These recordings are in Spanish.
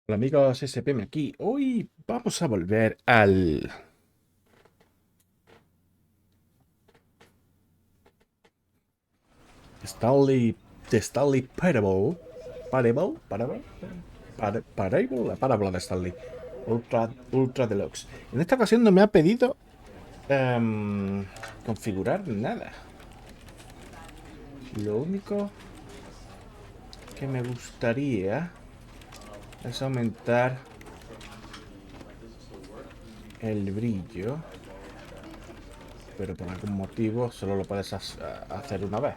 Hola amigos, S.P.M aquí. Hoy vamos a volver al Stanley Parable. La parábola de Stanley. Ultra Deluxe. En esta ocasión no me ha pedido configurar nada. Lo único que me gustaría es aumentar el brillo. Pero por algún motivo solo lo puedes hacer una vez.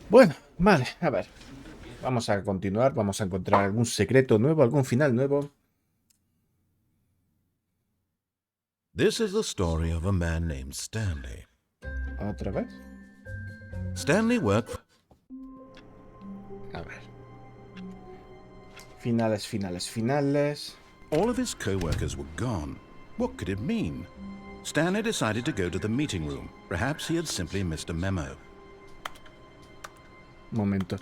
Bueno, vale, a ver. Vamos a continuar, vamos a encontrar algún secreto nuevo, algún final nuevo. This is the story of a man named Stanley. ¿Otra vez? Stanley worked. A ver. Finales. All of his co-workers were gone. What could it mean? Stanley decided to go to the meeting room. Perhaps he had simply missed a memo. Momento.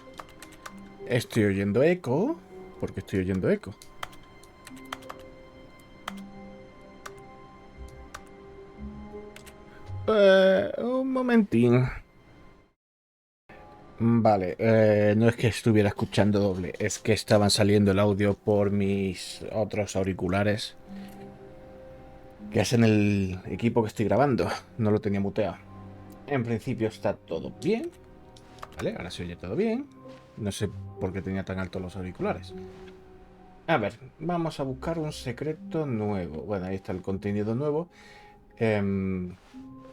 Estoy oyendo eco. ¿Por qué estoy oyendo eco? Un momentín. Vale, no es que estuviera escuchando doble, es que estaban saliendo el audio por mis otros auriculares, que es en el equipo que estoy grabando. No lo tenía muteado. En principio está todo bien. Vale, ahora se oye todo bien. No sé por qué tenía tan altos los auriculares. A ver, vamos a buscar un secreto nuevo. Bueno, ahí está el contenido nuevo.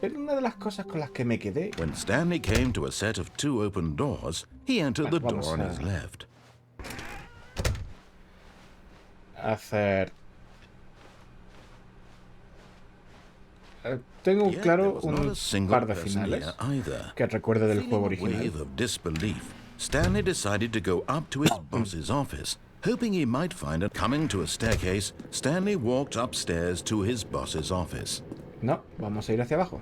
Pero una de las cosas con las que me quedé... When Stanley came to a set of 2 open doors, he entered the door on his left. Hacer... tengo claro un par de finales que recuerdo del juego original. Wave of disbelief, Stanley decided to go up to his boss's office, hoping he might find it. Coming to a staircase, Stanley walked upstairs to his boss's office. No, vamos a ir hacia abajo.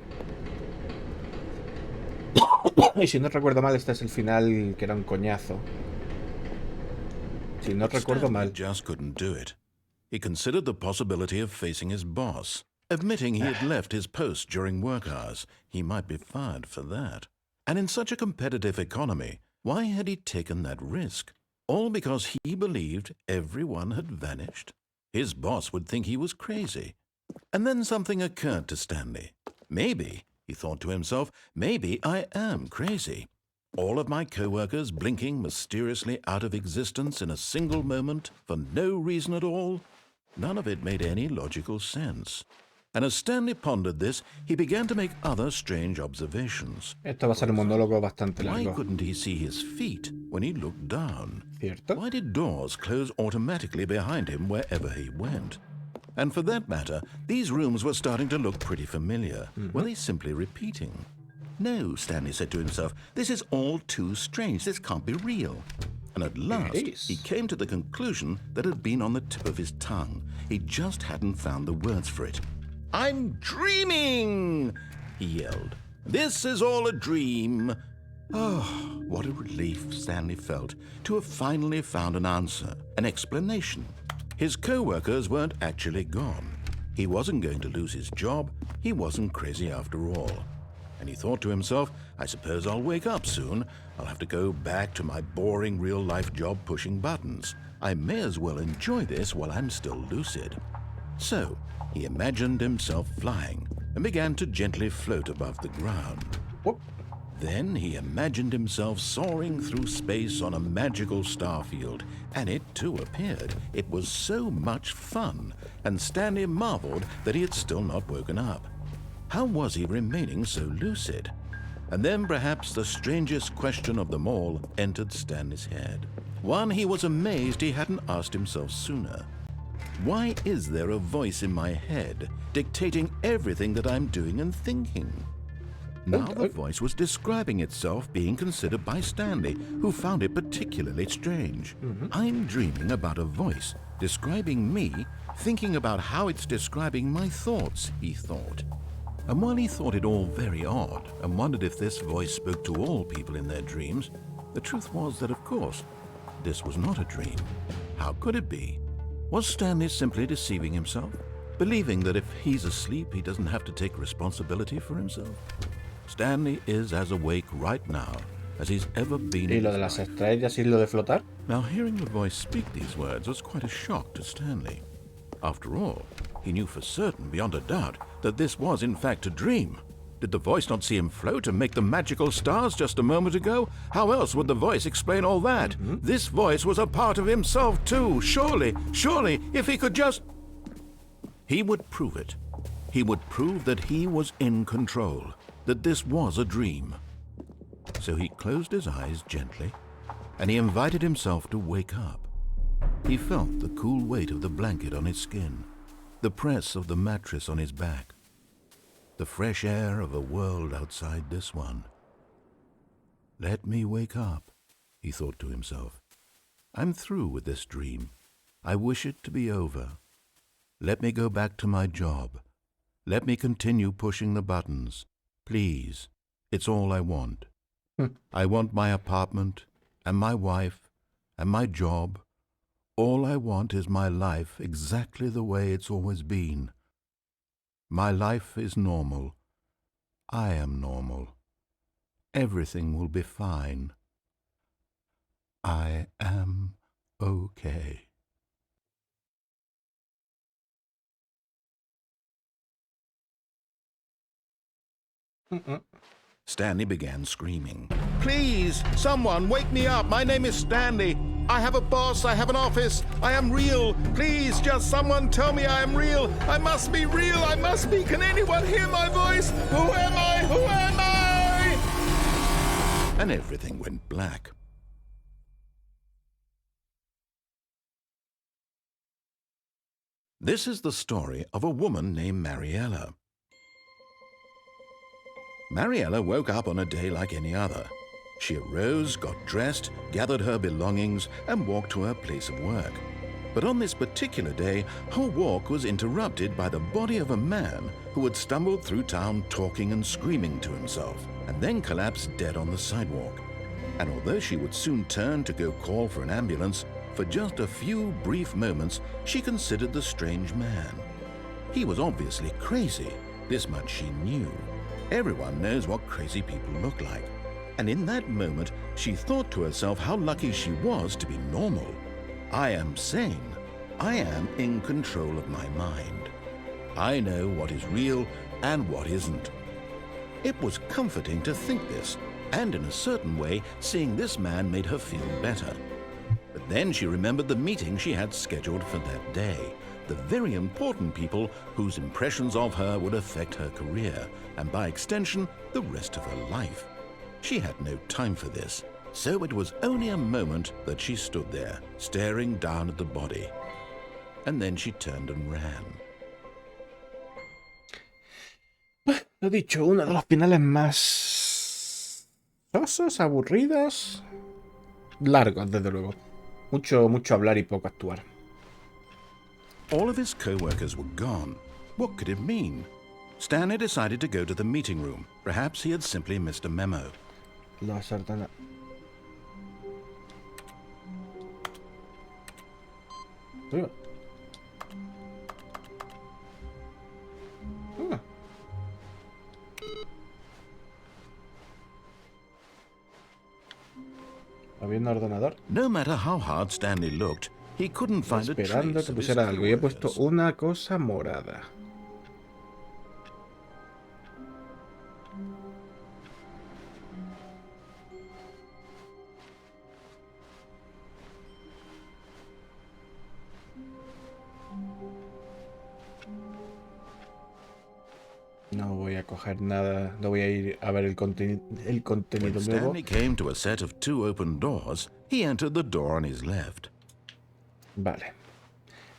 Y si no recuerdo mal, este es el final, que era un coñazo. Si no recuerdo mal. Stanley just couldn't do it. He considered the possibility of facing his boss. Admitting he had left his post during work hours, he might be fired for that. And in such a competitive economy, why had he taken that risk? All because he believed everyone had vanished? His boss would think he was crazy. And then something occurred to Stanley. Maybe, he thought to himself, maybe I am crazy. All of my co-workers blinking mysteriously out of existence in a single moment for no reason at all? None of it made any logical sense. And as Stanley pondered this, he began to make other strange observations. Esto va a ser un monólogo bastante Why largo. couldn't he see his feet when he looked down? ¿Cierto? Why did doors close automatically behind him wherever he went? And for that matter, these rooms were starting to look pretty familiar. Were they simply repeating? No, Stanley said to himself, this is all too strange. This can't be real. And at last, he came to the conclusion that had been on the tip of his tongue. He just hadn't found the words for it. I'm dreaming, he yelled. This is all a dream. Oh, what a relief Stanley felt to have finally found an answer, an explanation. His co-workers weren't actually gone. He wasn't going to lose his job. He wasn't crazy after all. And he thought to himself, I suppose I'll wake up soon. I'll have to go back to my boring real-life job pushing buttons. I may as well enjoy this while I'm still lucid. So, he imagined himself flying and began to gently float above the ground. Whoop. Then he imagined himself soaring through space on a magical starfield, and it too appeared. It was so much fun, and Stanley marveled that he had still not woken up. How was he remaining so lucid? And then perhaps the strangest question of them all entered Stanley's head. One he was amazed he hadn't asked himself sooner. Why is there a voice in my head dictating everything that I'm doing and thinking? Now the voice was describing itself being considered by Stanley, who found it particularly strange. I'm dreaming about a voice describing me, thinking about how it's describing my thoughts, he thought. And while he thought it all very odd and wondered if this voice spoke to all people in their dreams, the truth was that, of course, this was not a dream. How could it be? Was Stanley simply deceiving himself? Believing that if he's asleep, he doesn't have to take responsibility for himself? Stanley is as awake right now as he's ever been ¿Y in lo his de las life. estrellas y lo de flotar? Now, hearing the voice speak these words was quite a shock to Stanley. After all, he knew for certain, beyond a doubt, that this was in fact a dream. Did the voice not see him float and make the magical stars just a moment ago? How else would the voice explain all that? This voice was a part of himself too. Surely, if he could just... He would prove it. He would prove that he was in control, that this was a dream. So he closed his eyes gently, and he invited himself to wake up. He felt the cool weight of the blanket on his skin, the press of the mattress on his back, the fresh air of a world outside this one. Let me wake up, he thought to himself. I'm through with this dream. I wish it to be over. Let me go back to my job. Let me continue pushing the buttons. Please, it's all I want. I want my apartment, and my wife, and my job. All I want is my life exactly the way it's always been. My life is normal. I am normal. Everything will be fine. I am okay. Stanley began screaming. Please, someone, wake me up. My name is Stanley. I have a boss. I have an office. I am real. Please, just someone tell me I am real. I must be real. I must be. Can anyone hear my voice? Who am I? Who am I? And everything went black. This is the story of a woman named Mariella. Mariella woke up on a day like any other. She arose, got dressed, gathered her belongings, and walked to her place of work. But on this particular day, her walk was interrupted by the body of a man who had stumbled through town talking and screaming to himself, and then collapsed dead on the sidewalk. And although she would soon turn to go call for an ambulance, for just a few brief moments she considered the strange man. He was obviously crazy, this much she knew. Everyone knows what crazy people look like. And in that moment, she thought to herself how lucky she was to be normal. I am sane. I am in control of my mind. I know what is real and what isn't. It was comforting to think this, and in a certain way, seeing this man made her feel better. But then she remembered the meeting she had scheduled for that day. The very important people whose impressions of her would affect her career, and by extension, the rest of her life. She had no time for this, so it was only a moment that she stood there, staring down at the body. And then she turned and ran. Lo dicho, uno de los finales más sosos, aburridos, largos, desde luego. Mucho hablar y poco actuar. All of his co-workers were gone. What could it mean? Stanley decided to go to the meeting room. Perhaps he had simply missed a memo. La sartana. Ah. Había un ordenador. No matter how hard Stanley looked, he couldn't find a Esperando trace que of his pusiera algo. Y he puesto co-workers. una cosa morada. No voy a coger nada. No voy a ir a ver el contenido When nuevo. Stanley came to a set of 2 open doors, he entered the door on his left. Vale.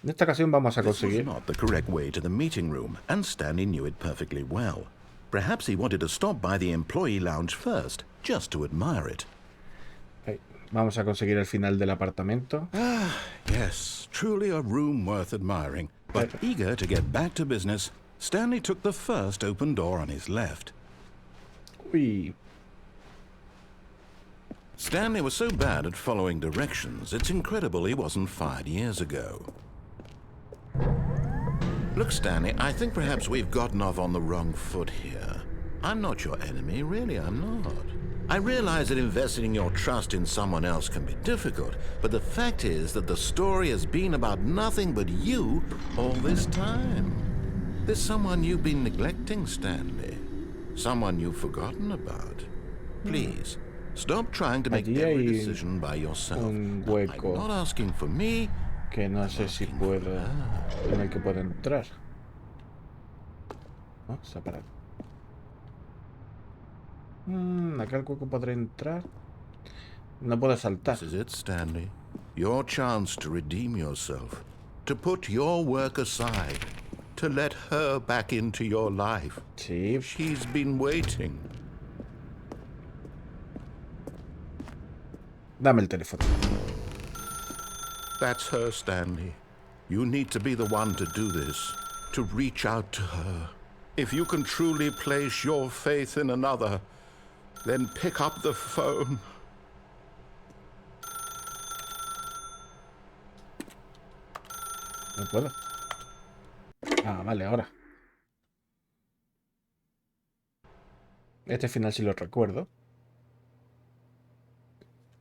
En esta ocasión vamos a This was conseguir. not the correct way to the meeting room, and Stanley knew it perfectly well. Perhaps he wanted to stop by the employee lounge first, just to admire it. Vamos a conseguir el final del apartamento. Yes, truly a room worth admiring. But eager to get back to business, Stanley took the first open door on his left. Uy. Stanley was so bad at following directions, it's incredible he wasn't fired years ago. Look, Stanley, I think perhaps we've gotten off on the wrong foot here. I'm not your enemy, really, I'm not. I realize that investing your trust in someone else can be difficult, but the fact is that the story has been about nothing but you all this time. There's someone you've been neglecting, Stanley. Someone you've forgotten about. Please, stop trying to make every decision by yourself. Un Now, I'm hueco not asking for me. que no sé si puedo, en el que puedo entrar. Oh, se ha parado. Acá el hueco podré entrar. No puedo saltar. This is it, Stanley. Your chance to redeem yourself. To put your work aside. To let her back into your life. Sí. She's been waiting. Dame el teléfono. That's her, Stanley. You need to be the one to do this. To reach out to her. If you can truly place your faith in another, then pick up the phone. No puedo. Ah, vale, ahora. Este final sí lo recuerdo.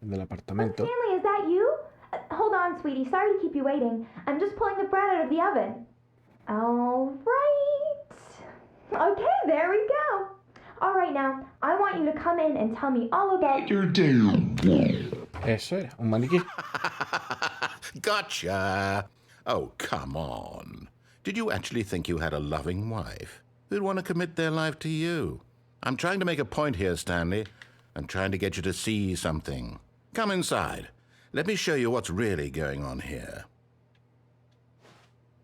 El del apartamento. Stanley, is that you? Hold on, sweetie. Sorry to keep you waiting. I'm just pulling the bread out of the oven. All right. Okay, there we go. All right, now, I want you to come in and tell me all about your day. Eso era, un maniquí. Gotcha. Oh, come on. Did you actually think you had a loving wife who'd want to commit their life to you? I'm trying to make a point here, Stanley. I'm trying to get you to see something. Come inside. Let me show you what's really going on here.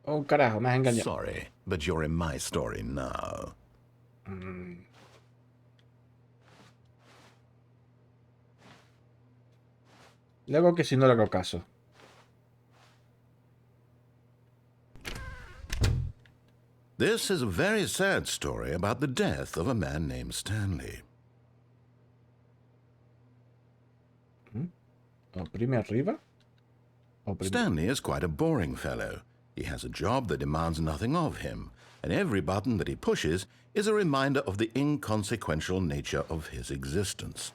Oh, carajo, me has engañado. Sorry, but you're in my story now. Luego que si no le hago caso. This is a very sad story about the death of a man named Stanley. Oprime arriba. Oprime. Stanley is quite a boring fellow. He has a job that demands nothing of him, and every button that he pushes is a reminder of the inconsequential nature of his existence.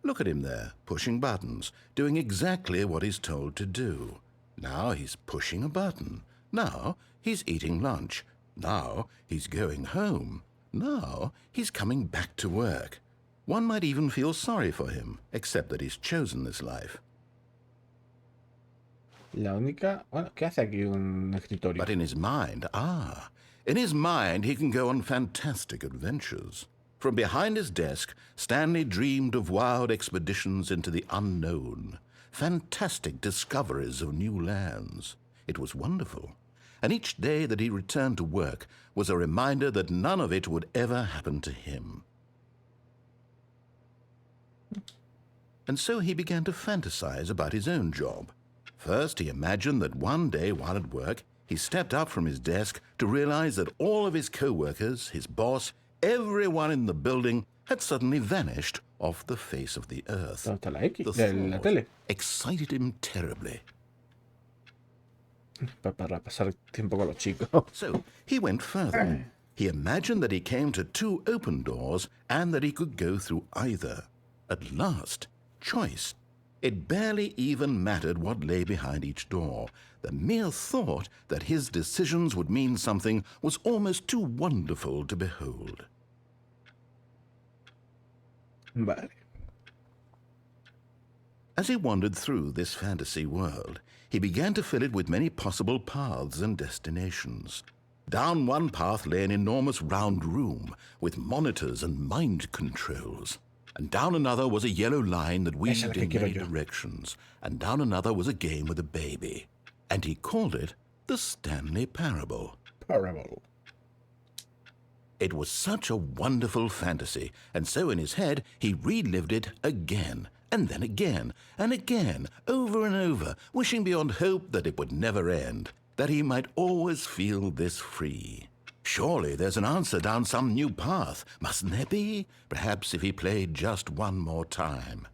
Look at him there, pushing buttons, doing exactly what he's told to do. Now he's pushing a button. Now he's eating lunch. Now he's going home. Now he's coming back to work. One might even feel sorry for him, except that he's chosen this life. La única... Bueno, ¿qué hace aquí un escritorio? But in his mind, he can go on fantastic adventures. From behind his desk, Stanley dreamed of wild expeditions into the unknown, fantastic discoveries of new lands. It was wonderful. And each day that he returned to work was a reminder that none of it would ever happen to him. And so he began to fantasize about his own job. First, he imagined that one day while at work, he stepped up from his desk to realize that all of his co-workers, his boss, everyone in the building had suddenly vanished off the face of the earth. ¿Dónde está la X? The De la thought tele. excited him terribly. Para pasar tiempo con los chicos. So he went further. He imagined that he came to two open doors and that he could go through either. At last, choice. It barely even mattered what lay behind each door. The mere thought that his decisions would mean something was almost too wonderful to behold. Vale. As he wandered through this fantasy world, he began to fill it with many possible paths and destinations. Down one path lay an enormous round room with monitors and mind controls. And down another was a yellow line that weaved in many directions. And down another was a game with a baby. And he called it the Stanley Parable. Parable. It was such a wonderful fantasy, and so in his head he relived it again, and then again, and again, over and over, wishing beyond hope that it would never end, that he might always feel this free. Surely there's an answer down some new path, mustn't there be? Perhaps if he played just one more time.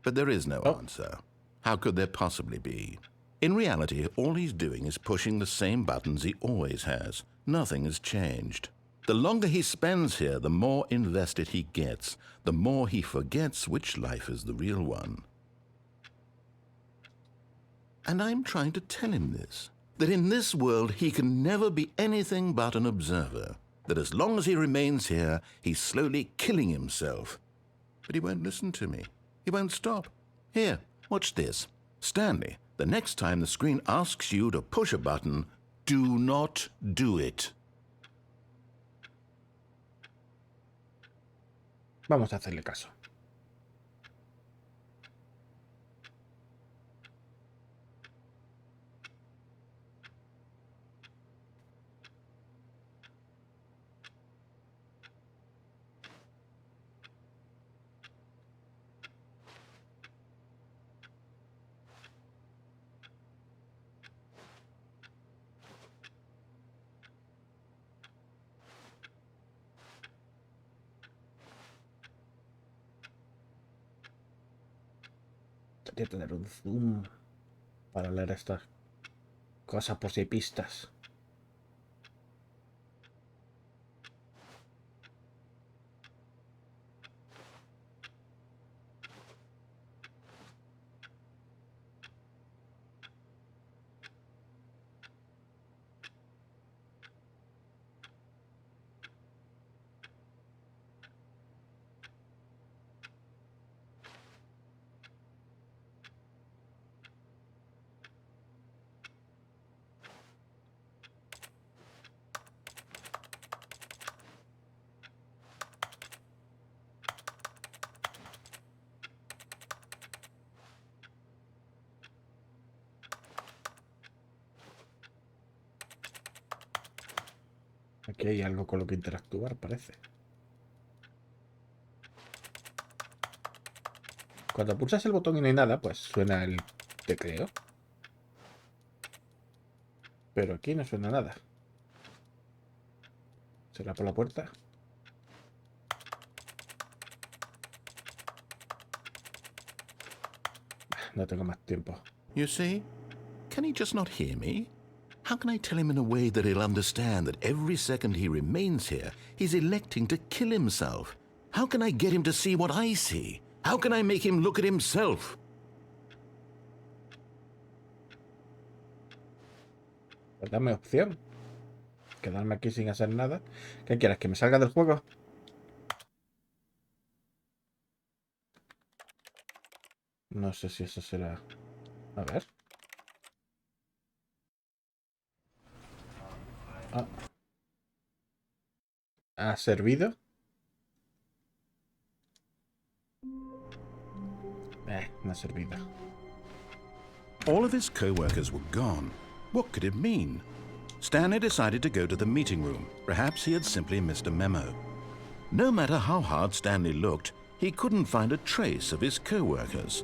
But there is no answer. How could there possibly be? In reality, all he's doing is pushing the same buttons he always has. Nothing has changed. The longer he spends here, the more invested he gets, the more he forgets which life is the real one. And I'm trying to tell him this, that in this world he can never be anything but an observer, that as long as he remains here, he's slowly killing himself. But he won't listen to me. He won't stop. Here, watch this. Stanley, the next time the screen asks you to push a button, do not do it. Vamos a hacerle caso. Hay que tener un zoom para leer estas cosas por si hay pistas. Aquí hay algo con lo que interactuar, parece. Cuando pulsas el botón y no hay nada, pues suena el tecleo. Pero aquí no suena nada. ¿Será por la puerta? No tengo más tiempo. You see? Can he just not hear me? How can I tell him in a way that he'll understand that every second he remains here, he's electing to kill himself? How can I get him to see what I see? How can I make him look at himself? Pues dame opción. Quedarme aquí sin hacer nada. ¿Qué quieres? ¿Que me salga del juego? No sé si eso será... A ver. ¿Ha servido? No ha servido. All of his co-workers were gone. What could it mean? Stanley decided to go to the meeting room. Perhaps he had simply missed a memo. No matter how hard Stanley looked, he couldn't find a trace of his co-workers.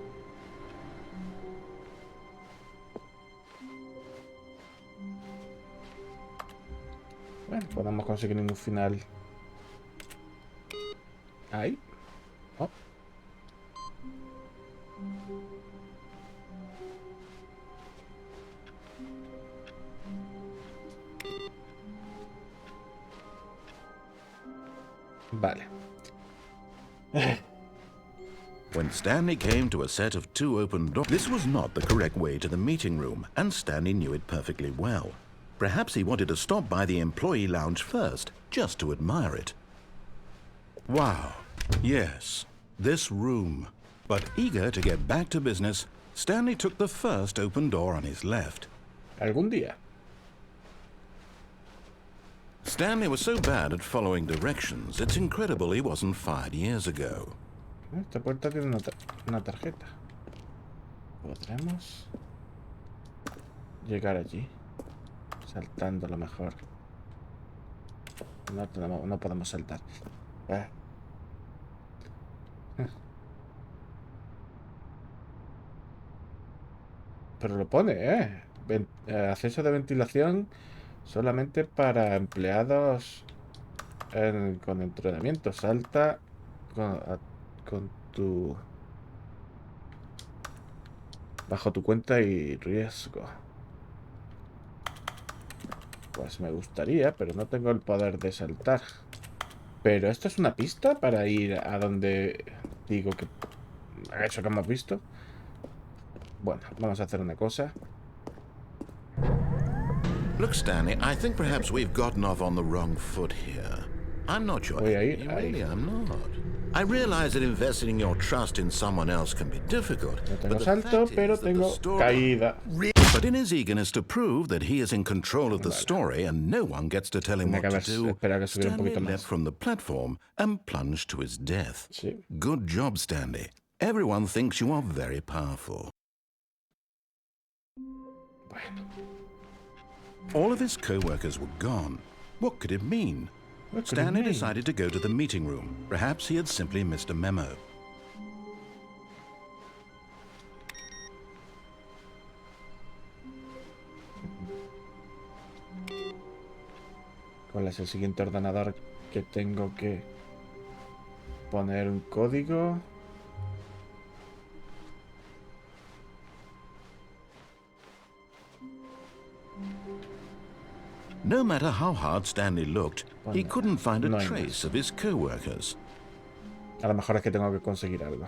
Bueno, podemos conseguir ningún final. Ahí. Oh. Vale. When Stanley came to a set of 2 open doors, this was not the correct way to the meeting room, and Stanley knew it perfectly well. Perhaps he wanted to stop by the employee lounge first, just to admire it. Wow, yes, this room. But eager to get back to business, Stanley took the first open door on his left. Algún día. Stanley was so bad at following directions, it's incredible he wasn't fired years ago. Esta puerta tiene una tarjeta. ¿Podremos llegar allí? Saltando a lo mejor. No podemos saltar. Pero lo pone, acceso de ventilación solamente para empleados con entrenamiento. Salta con tu... bajo tu cuenta y riesgo. Pues me gustaría, pero no tengo el poder de saltar. Pero esto es una pista para ir a donde digo que... eso que hemos visto. Bueno, vamos a hacer una cosa. Look, Stanley, I think perhaps we've gotten off on the wrong foot here. I'm not your Voy a enemy, ir really, ahí. I'm not. I realize that investing your trust in someone else can be difficult. No tengo but the salto, fact pero is that the tengo story... caída. But in his eagerness to prove that he is in control of the story and no one gets to tell him Tenía what que to haber do, esperado que subiera un Stanley poquito leapt más. from the platform and plunged to his death. Sí. Good job, Stanley. Everyone thinks you are very powerful. Bueno. All of his co-workers were gone. What could it mean? What could it Stanley mean? decided to go to the meeting room. Perhaps he had simply missed a memo. ¿Cuál es el siguiente ordenador que tengo que poner un código? No matter how hard Stanley looked, he couldn't find a No hay trace más. of his co-workers. A lo mejor es que tengo que conseguir algo.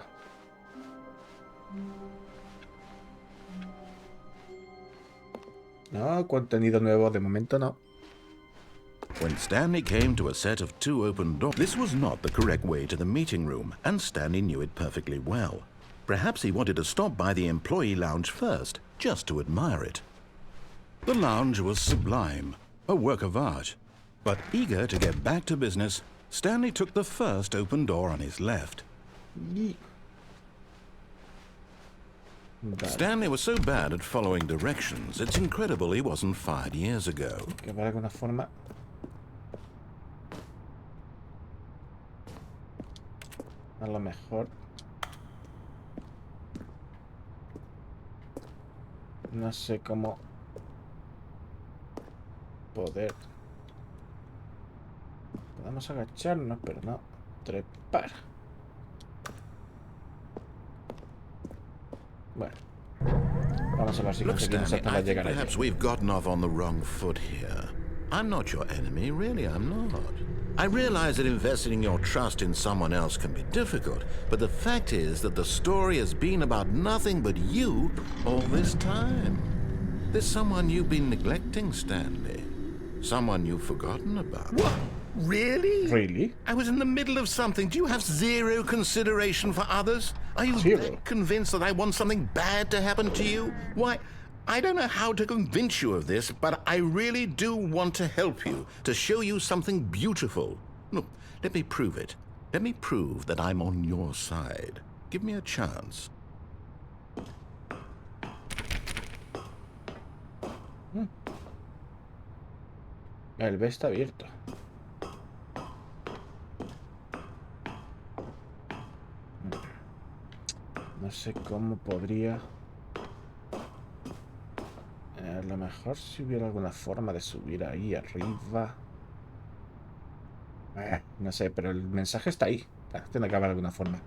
No, contenido nuevo de momento no. When Stanley came to a set of 2 open doors, this was not the correct way to the meeting room, and Stanley knew it perfectly well. Perhaps he wanted to stop by the employee lounge first, just to admire it. The lounge was sublime, a work of art. But eager to get back to business, Stanley took the first open door on his left. Vale, Stanley was so bad at following directions, it's incredible he wasn't fired years ago. que de alguna forma... A lo mejor... No sé cómo... poder... Podemos agacharnos, pero no trepar. Bueno. Vamos a ver si Look, conseguimos Stanley, hasta I la think llegar allí. perhaps we've gotten off on the wrong foot here. I'm not your enemy, really, I'm not. I realize that investing your trust in someone else can be difficult, but the fact is that the story has been about nothing but you all this time. There's someone you've been neglecting, Stanley. Someone you've forgotten about. What? Really? Really? I was in the middle of something. Do you have zero consideration for others? Are you Zero. that convinced that I want something bad to happen to you? Why, I don't know how to convince you of this, but I really do want to help you, to show you something beautiful. Look, let me prove it. Let me prove that I'm on your side. Give me a chance. El B está abierto. No sé cómo podría... A lo mejor si hubiera alguna forma de subir ahí arriba. No sé, pero el mensaje está ahí. Tiene que haber alguna forma.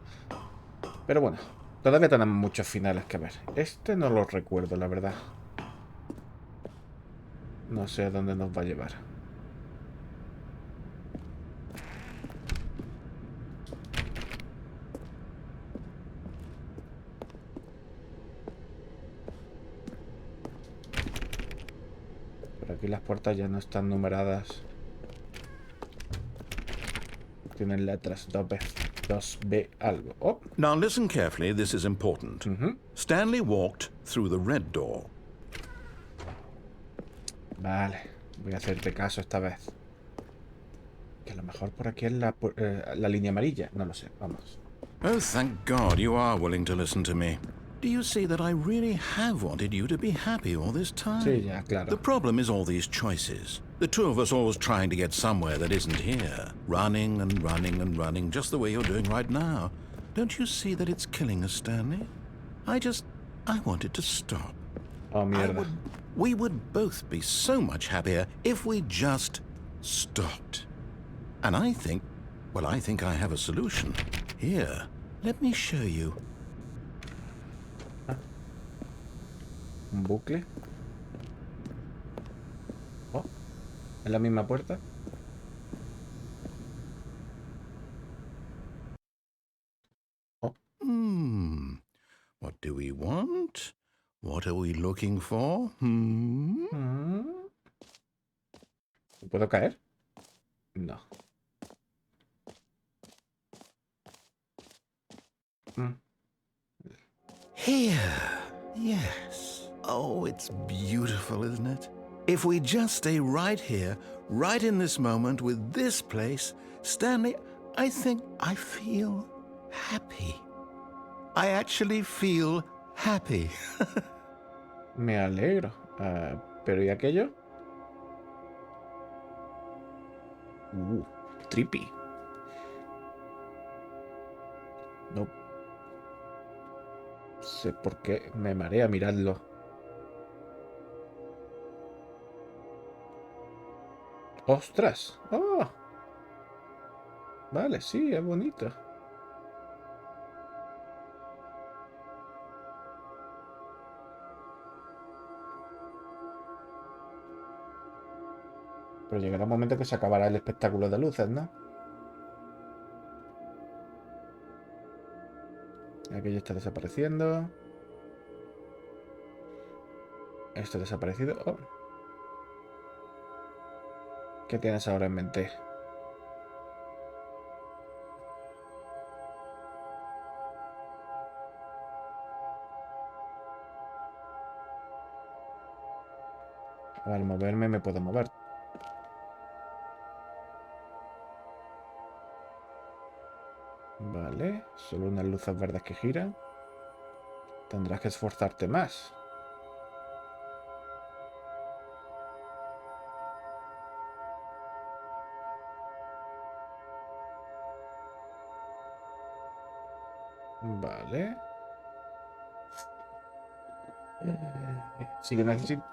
Pero bueno, todavía tenemos muchos finales que ver. Este no lo recuerdo, la verdad. No sé a dónde nos va a llevar. Pero aquí las puertas ya no están numeradas. Tienen letras 2B, 2B algo. Oh, Now listen carefully, this is important. Stanley walked through the red door. vale. Voy a hacerte caso esta vez. Que a lo mejor por aquí es la línea amarilla. No lo sé, vamos. Oh, thank God you are willing to listen to me. Do you see that I really have wanted you to be happy all this time? Sí, ya, claro. The problem is all these choices. The two of us always trying to get somewhere that isn't here. Running and running and running, just the way you're doing right now. Don't you see that it's killing us, Stanley? I want it to stop. Oh, mierda. We would both be so much happier if we just stopped. And I think I have a solution. Here, let me show you. Un bucle. Oh, ¿es la misma puerta? Oh. What do we want? What are we looking for? ¿Puedo caer? No. Here. Yes. Oh, it's beautiful, isn't it? If we just stay right here, right in this moment with this place, Stanley, I think I feel happy. I actually feel happy. Me alegro. ¿Pero y aquello? Trippy. No sé por qué me marea mirarlo. ¡Ostras! ¡Oh! Vale, sí, es bonito. Pero llegará un momento que se acabará el espectáculo de luces, ¿no? Aquello está desapareciendo. Esto ha desaparecido. Oh. ¿Qué tienes ahora en mente? Al moverme me puedo mover. Vale, solo unas luces verdes que giran. Tendrás que esforzarte más. Vale. Sigo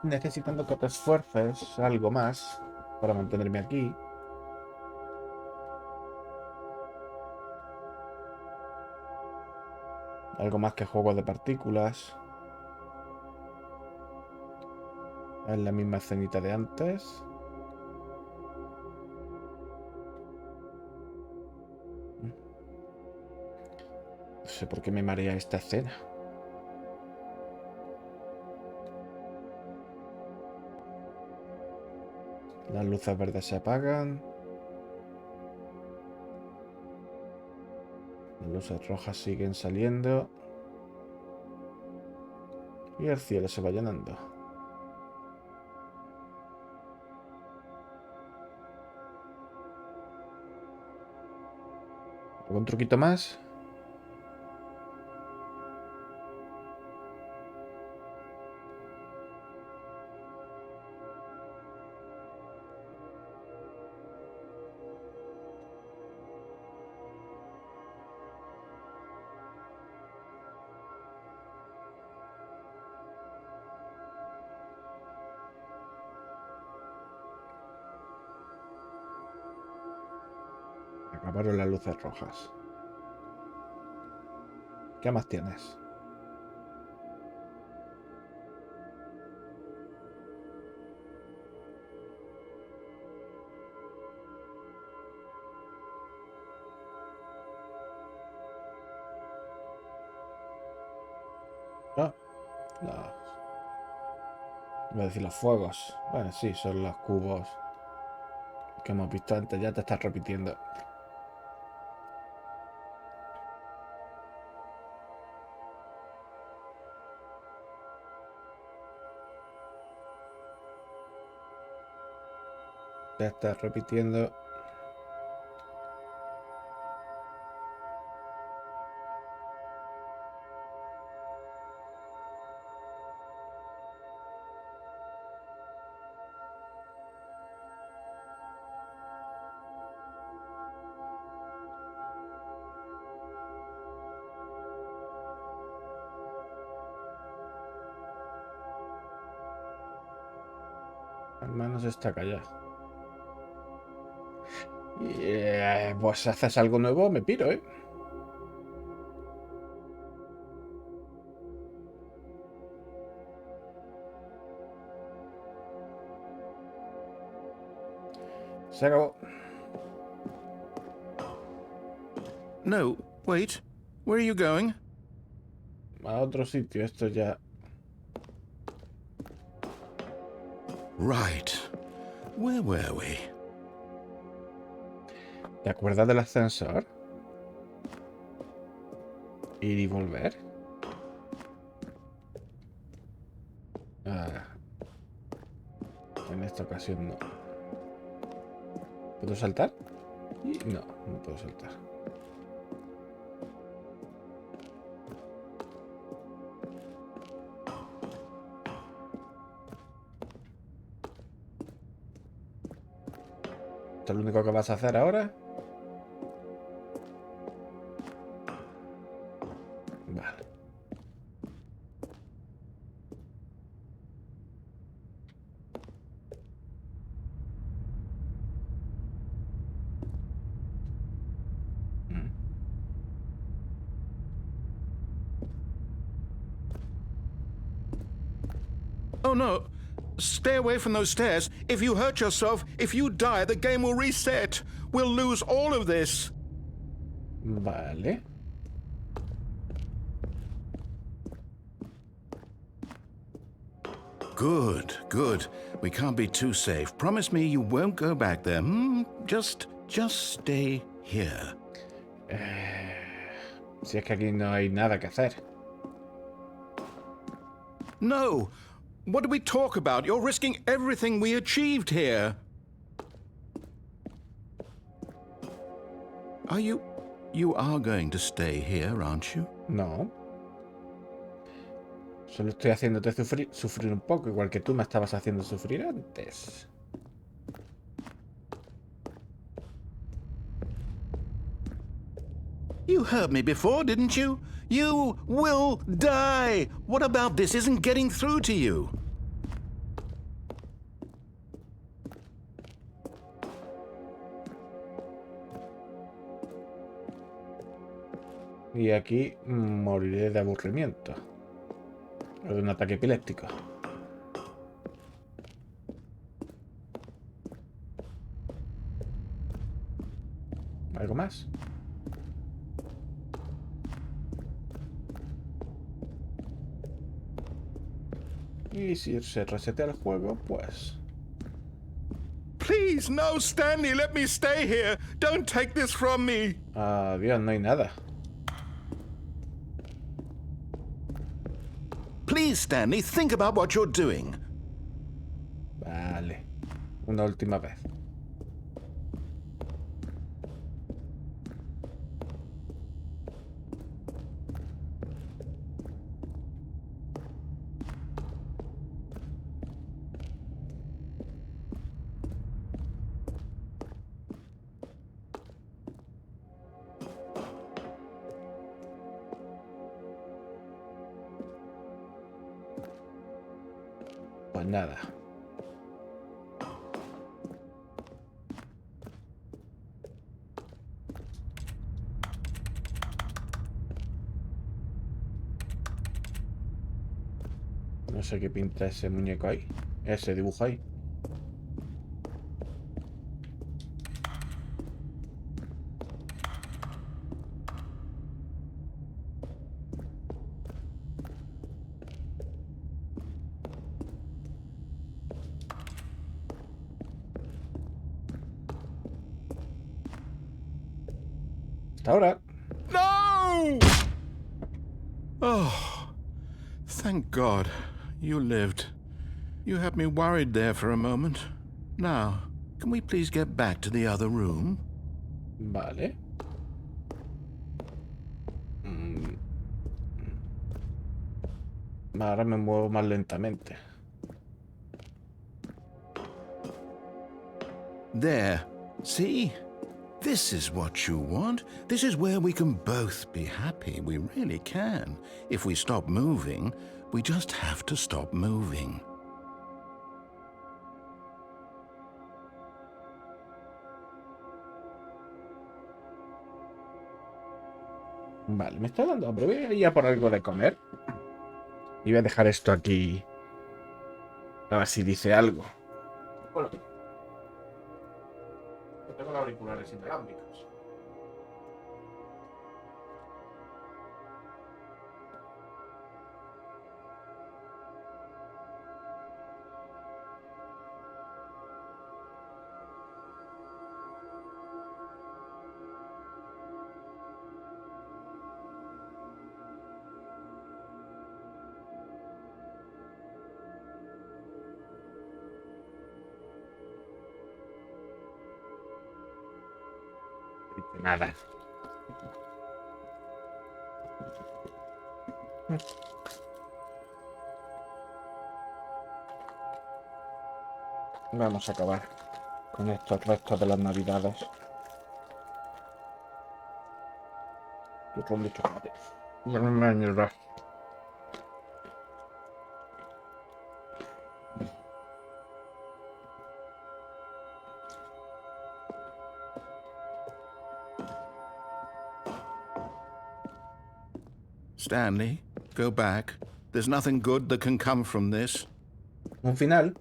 necesitando que te esfuerces algo más para mantenerme aquí. Algo más que juegos de partículas. Es la misma escenita de antes. No sé por qué me marea esta escena. Las luces verdes se apagan. Las luces rojas siguen saliendo. Y el cielo se va llenando. ¿Algún truquito más? Acabaron las luces rojas. ¿Qué más tienes? Ah, los... Iba a decir los fuegos. Bueno, sí, son los cubos que hemos visto antes. Ya te estás repitiendo. Te estás repitiendo. Manos está callada. Pues haces algo nuevo, me piro, ¿eh? Se acabó. No, wait. Where are you going? A otro sitio, esto ya... Right. Where were we? ¿Te acuerdas del ascensor? Ir y volver. Ah, en esta ocasión no. ¿Puedo saltar? Y no, no puedo saltar. ¿Esto es lo único que vas a hacer ahora? Vale. Oh no! Stay away from those stairs. If you hurt yourself, if you die, the game will reset. We'll lose all of this. Vale. Good, good. We can't be too safe. Promise me you won't go back there. Just stay here. Si es que aquí no hay nada que hacer. No! What do we talk about? You're risking everything we achieved here. Are you... You are going to stay here, aren't you? No. Solo estoy haciéndote sufrir un poco, igual que tú me estabas haciendo sufrir antes. You heard me before, didn't you? You will die! What about this isn't getting through to you? Y aquí moriré de aburrimiento. O de un ataque epiléptico. ¿Algo más? Y si se resetea el juego, pues... Please, no, Stanley, let me stay here. Don't take this from me. Adiós, no hay nada. Please, Stanley, think about what you're doing. Vale. Una última vez. Pues nada. No sé qué pinta ese muñeco ahí. Ese dibujo ahí. Hasta ahora. No! Oh, thank God you lived. You had me worried there for a moment. Now, can we please get back to the other room? Vale. Ahora me muevo más lentamente. There. See? This is what you want. This is where we can both be happy. We really can. If we stop moving, we just have to stop moving. Vale, me está dando hambre. Voy a ir a por algo de comer. Y voy a dejar esto aquí. A ver si dice algo. Bueno, tengo los auriculares inalámbricos. Nada. Vamos a acabar con estos restos de las navidades. Turrón de chocolate. Mierda. Stanley, go back. There's nothing good that can come from this. Un final.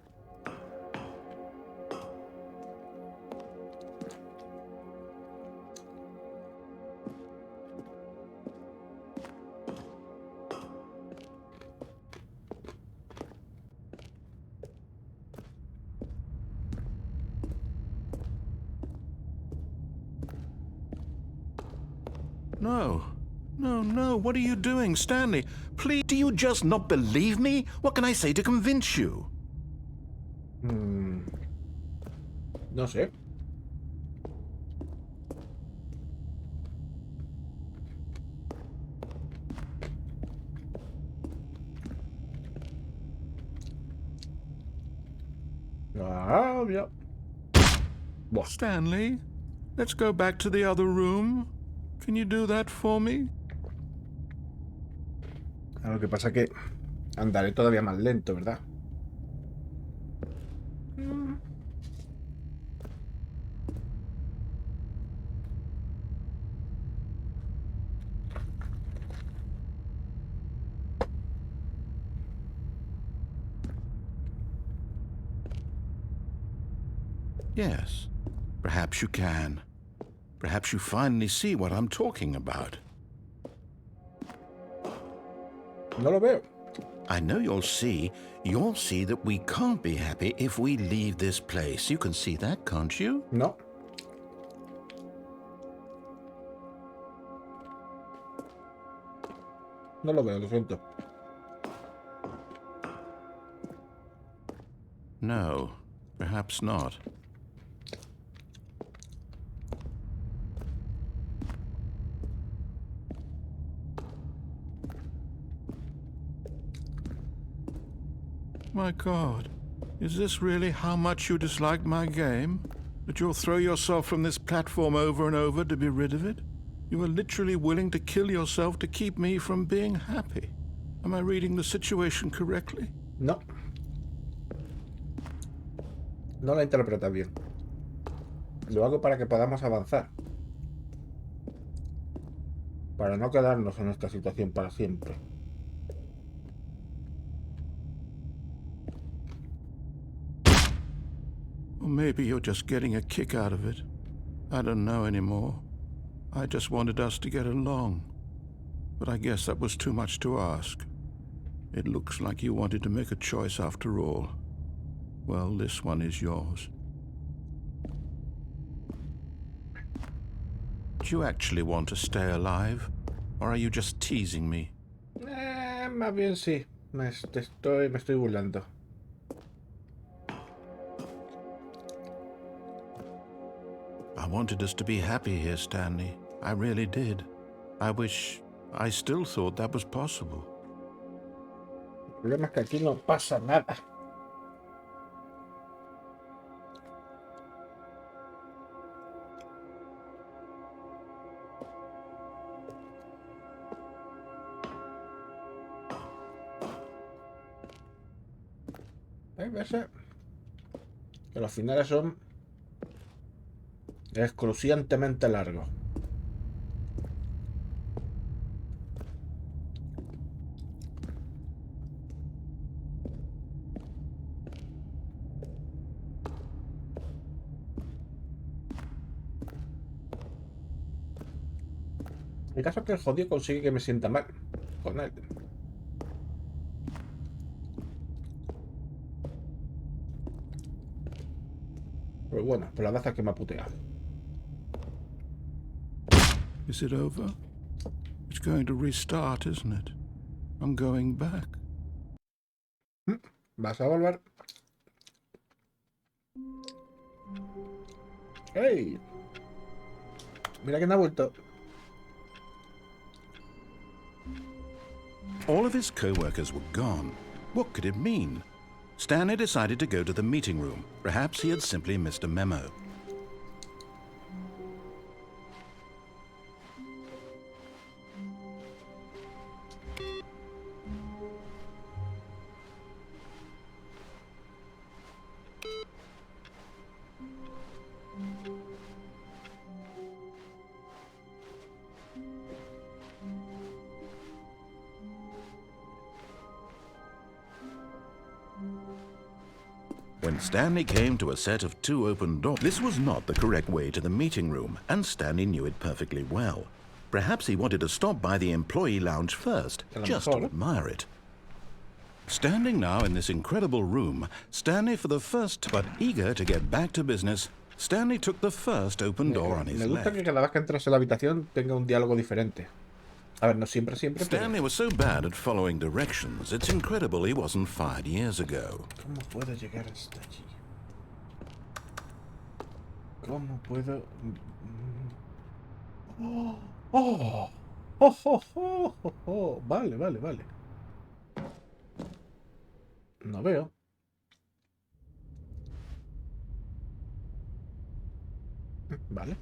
No. No, no. What are you doing, Stanley? Please, do you just not believe me? What can I say to convince you? No sé. Ah, ya. Buah. Stanley, let's go back to the other room. Can you do that for me? Lo que pasa que andaré todavía más lento, ¿verdad? Yes, perhaps you can. Perhaps you finally see what I'm talking about. No lo veo. I know you'll see that we can't be happy if we leave this place. You can see that, can't you? No. No lo veo, lo siento. No, perhaps not. My God, is this really how much you dislike my game? That you'll throw yourself from this platform over and over to be rid of it? You are literally willing to kill yourself to keep me from being happy. Am I reading the situation correctly? No. No la interpreta bien. Lo hago para que podamos avanzar. Para no quedarnos en esta situación para siempre. Or maybe you're just getting a kick out of it. I don't know anymore. I just wanted us to get along. But I guess that was too much to ask. It looks like you wanted to make a choice after all. Well, this one is yours. Do you actually want to stay alive? Or are you just teasing me? Más bien sí. Me estoy burlando. I wanted us to be happy here, Stanley. I really did. I still thought that was possible. El problema es que aquí no pasa nada. Que los finales son excruciantemente largos. El caso es que el jodido consigue que me sienta mal con él. Pero bueno, por la verdad es que me ha puteado. Is it over? It's going to restart, isn't it? I'm going back. ¿Vas a volver? ¡Hey! Mira quién ha vuelto. All of his co-workers were gone. What could it mean? Stanley decided to go to the meeting room. Perhaps he had simply missed a memo. When Stanley came to a set of 2 open doors, this was not the correct way to the meeting room, and Stanley knew it perfectly well. Perhaps he wanted to stop by the employee lounge first, just to admire it. Standing now in this incredible room, Stanley for the first, but eager to get back to business, Stanley took the first open door on his Me gusta left. que cada vez que entras en la habitación tenga un diálogo diferente. A ver, no siempre, pero... Stanley was so bad at following directions, it's incredible he wasn't fired years ago. ¿Cómo puedo llegar hasta allí? ¿Cómo puedo...? ¡Oh! ¡Oh! ¡Oh, oh, oh, oh, oh! Vale, vale, vale. No veo. Vale.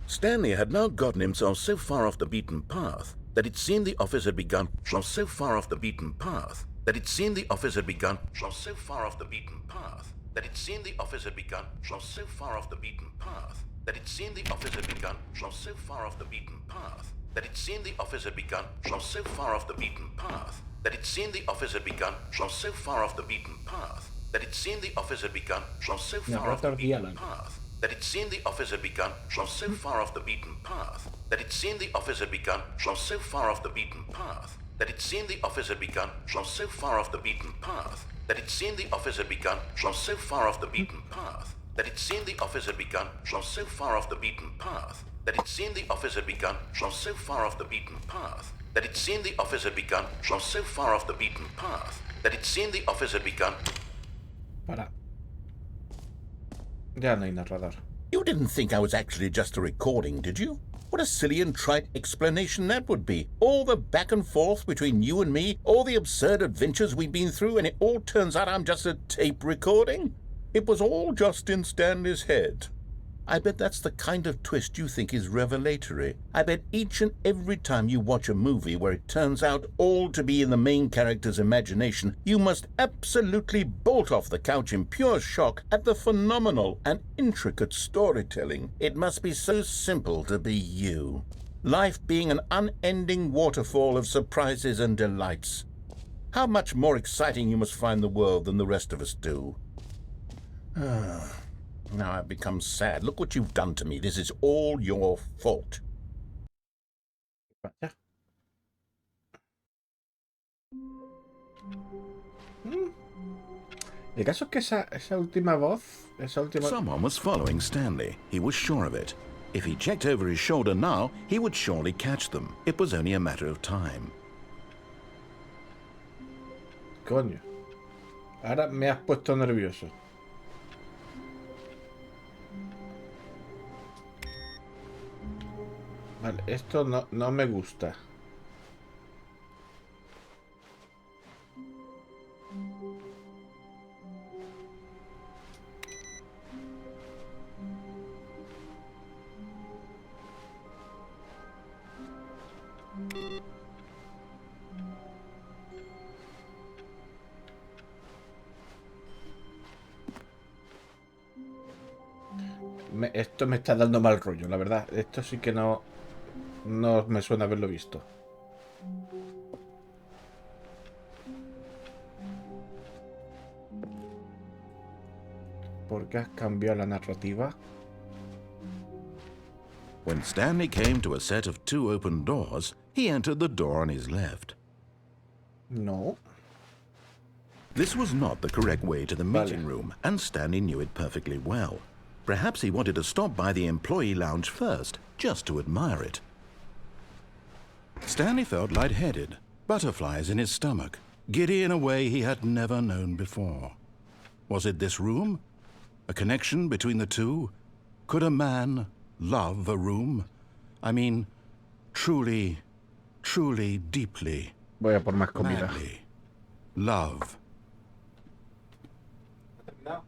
Stanley had now gotten himself so far off the beaten path that it seemed the office had begun. So far off the beaten path that it seemed the office had begun. So far off the beaten path that it seemed the office had begun. So far off the beaten path that it seemed the office had begun. So far off the beaten path that it seemed the office had begun. So far off the beaten path that it seemed the office had begun. So far off the beaten path that it seemed the office had begun. So far off the beaten path that it seemed the office had begun. So far off the beaten path that it seemed the office had begun. So far off the beaten path that it seemed the office had begun. So far off the beaten path that it seemed the office had begun. So far off the beaten path that it seemed the office had begun. So far off the beaten path that it seemed the office had begun. So far off the beaten path that it seemed the office had begun. So far off the beaten path that it seemed the office had begun. Para. Ya no hay narrador. You didn't think I was actually just a recording, did you? What a silly and trite explanation that would be. All the back and forth between you and me, all the absurd adventures we've been through, and it all turns out I'm just a tape recording? It was all just in Stanley's head. I bet that's the kind of twist you think is revelatory. I bet each and every time you watch a movie where it turns out all to be in the main character's imagination, you must absolutely bolt off the couch in pure shock at the phenomenal and intricate storytelling. It must be so simple to be you. Life being an unending waterfall of surprises and delights. How much more exciting you must find the world than the rest of us do. Now I've become sad. Look what you've done to me. This is all your fault. Vaya. El caso es que esa última voz, Someone was following Stanley. He was sure of it. If he checked over his shoulder now, he would surely catch them. It was only a matter of time. Coño. Ahora me has puesto nervioso. Vale, esto no me gusta. Esto me está dando mal rollo, la verdad. Esto sí que no me suena haberlo visto. ¿Por qué has cambiado la narrativa? When Stanley came to a set of 2 open doors, he entered the door on his left. No. This was not the correct way to the meeting room, and Stanley knew it perfectly well. Perhaps he wanted to stop by the employee lounge first, just to admire it. Stanley felt lightheaded, butterflies in his stomach, giddy in a way he had never known before. Was it this room? A connection between the two? Could a man love a room? I mean, truly, truly, deeply, Voy a por más comida. madly love. No.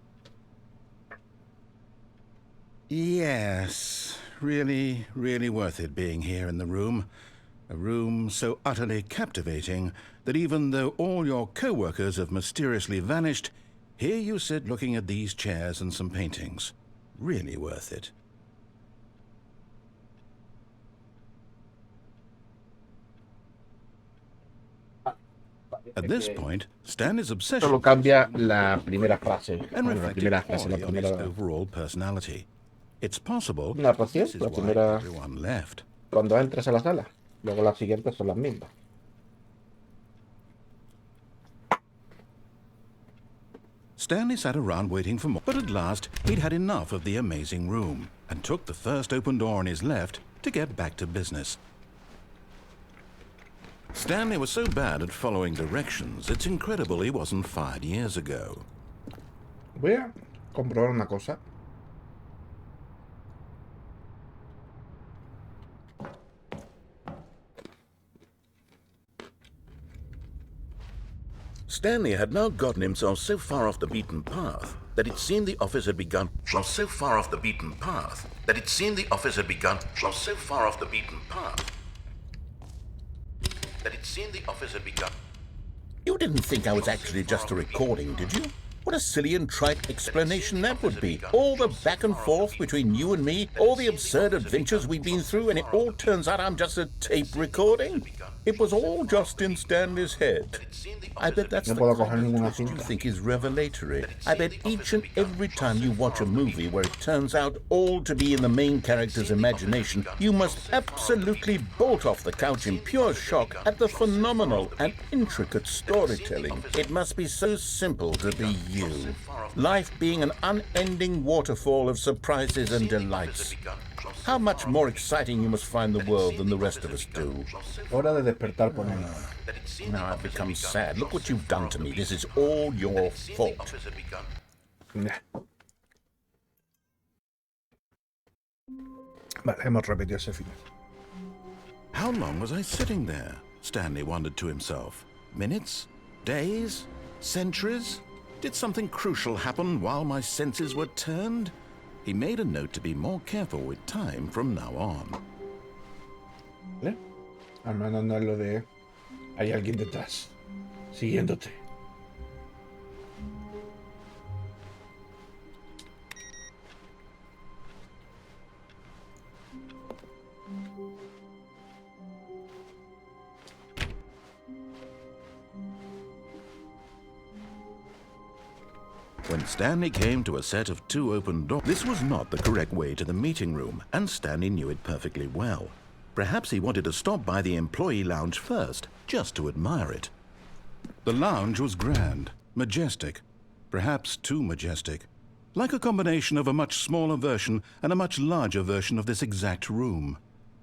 Yes, really, really worth it being here in the room. A room so utterly captivating that even though all your co-workers have mysteriously vanished, here you sit looking at these chairs and some paintings. Really worth it. At this point, Stanley's obsession Solo cambia la primera frase. and Bueno, la reflected primera frase, la poorly on his primera. overall personality. It's possible Narración, this is la why primera. everyone left. Cuando entres a la sala. Luego las siguientes son las mismas. Stanley sat around waiting for more, but at last he'd had enough of the amazing room and took the first open door on his left to get back to business. Stanley was so bad at following directions, it's incredible he wasn't fired years ago. Voy a comprobar una cosa. Stanley had now gotten himself so far off the beaten path that it seemed the office had begun. So far off the beaten path that it seemed the office had begun. So far off the beaten path that it seemed the office had begun. You didn't think I was actually just a recording, did you? What a silly and trite explanation that would be. All the back and forth between you and me, all the absurd adventures we've been through, and it all turns out I'm just a tape recording? It was all just in Stanley's head. I bet that's No the puedo kind coger of ninguna twist you cinta. think is revelatory. I bet each and every time you watch a movie where it turns out all to be in the main character's imagination, you must absolutely bolt off the couch in pure shock at the phenomenal and intricate storytelling. It must be so simple to be you. Life being an unending waterfall of surprises and delights. How much more exciting you must find the world than the rest of us do. Hora de despertar por ahí. Now I've become sad. Look what you've done to me. This is all your fault. Nah. Vale, hemos repetido ese fin. How long was I sitting there? Stanley wondered to himself. Minutes? Days? Centuries? Did something crucial happen while my senses were turned? He made a note to be more careful with time from now on. ¿Vale? Al menos no es lo de... Hay alguien detrás, siguiéndote. When Stanley came to a set of 2 open doors, this was not the correct way to the meeting room, and Stanley knew it perfectly well. Perhaps he wanted to stop by the employee lounge first, just to admire it. The lounge was grand, majestic, perhaps too majestic, like a combination of a much smaller version and a much larger version of this exact room.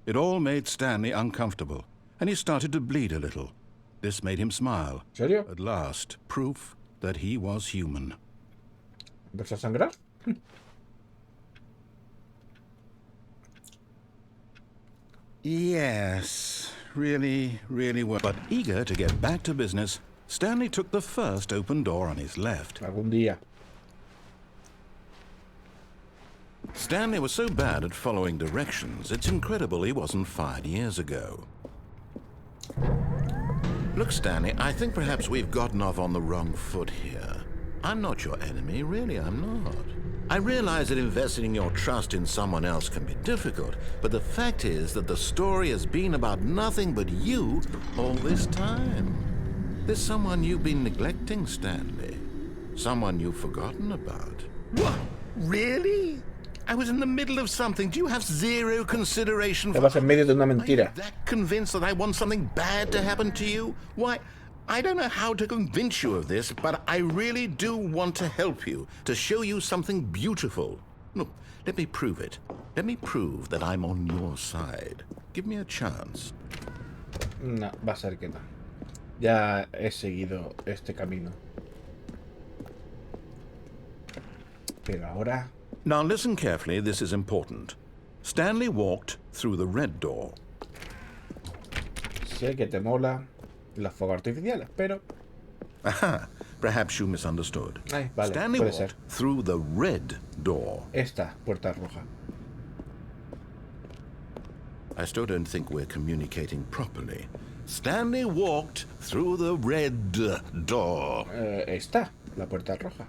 It all made Stanley uncomfortable, and he started to bleed a little. This made him smile. ¿En serio? At last, proof that he was human. ¿Empezó a sangrar? Yes, really, really well. But eager to get back to business, Stanley took the first open door on his left. Algún día. Stanley was so bad at following directions, it's incredible he wasn't fired years ago. Look, Stanley, I think perhaps we've gotten off on the wrong foot here. I'm not your enemy, really, I'm not. I realize that investing your trust in someone else can be difficult, but the fact is that the story has been about nothing but you all this time. There's someone you've been neglecting, Stanley. Someone you've forgotten about. What? Really? I was in the middle of something. Do you have zero consideration Te for... vas en medio de una Are you mentira. that convinced that I want something bad to happen to you? Why, I don't know how to convince you of this, but I really do want to help you, to show you something beautiful. Look, let me prove it. Let me prove that I'm on your side. Give me a chance. No, va a ser que no. Ya he seguido este camino. Pero ahora... Now listen carefully, this is important. Stanley walked through the red door. Sé que te mola los fuegos artificiales, pero... Aha, perhaps you misunderstood. Ay, vale, Stanley puede walked ser. through the red door. Esta puerta roja. I still don't think we're communicating properly. Stanley walked through the red door. Esta, la puerta roja.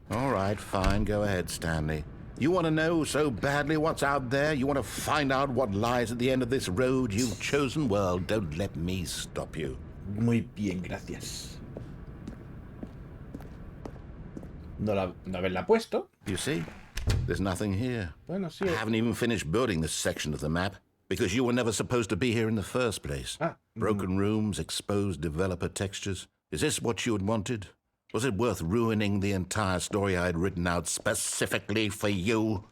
All right, fine. Go ahead, Stanley. You want to know so badly what's out there? You want to find out what lies at the end of this road you've chosen? Well, don't let me stop you. Muy bien, gracias. No haberla puesto. You see? There's nothing here. Bueno, sí. I haven't even finished building this section of the map because you were never supposed to be here in the first place. Broken rooms, exposed developer textures. Is this what you had wanted? Was it worth ruining the entire story I had written out specifically for you?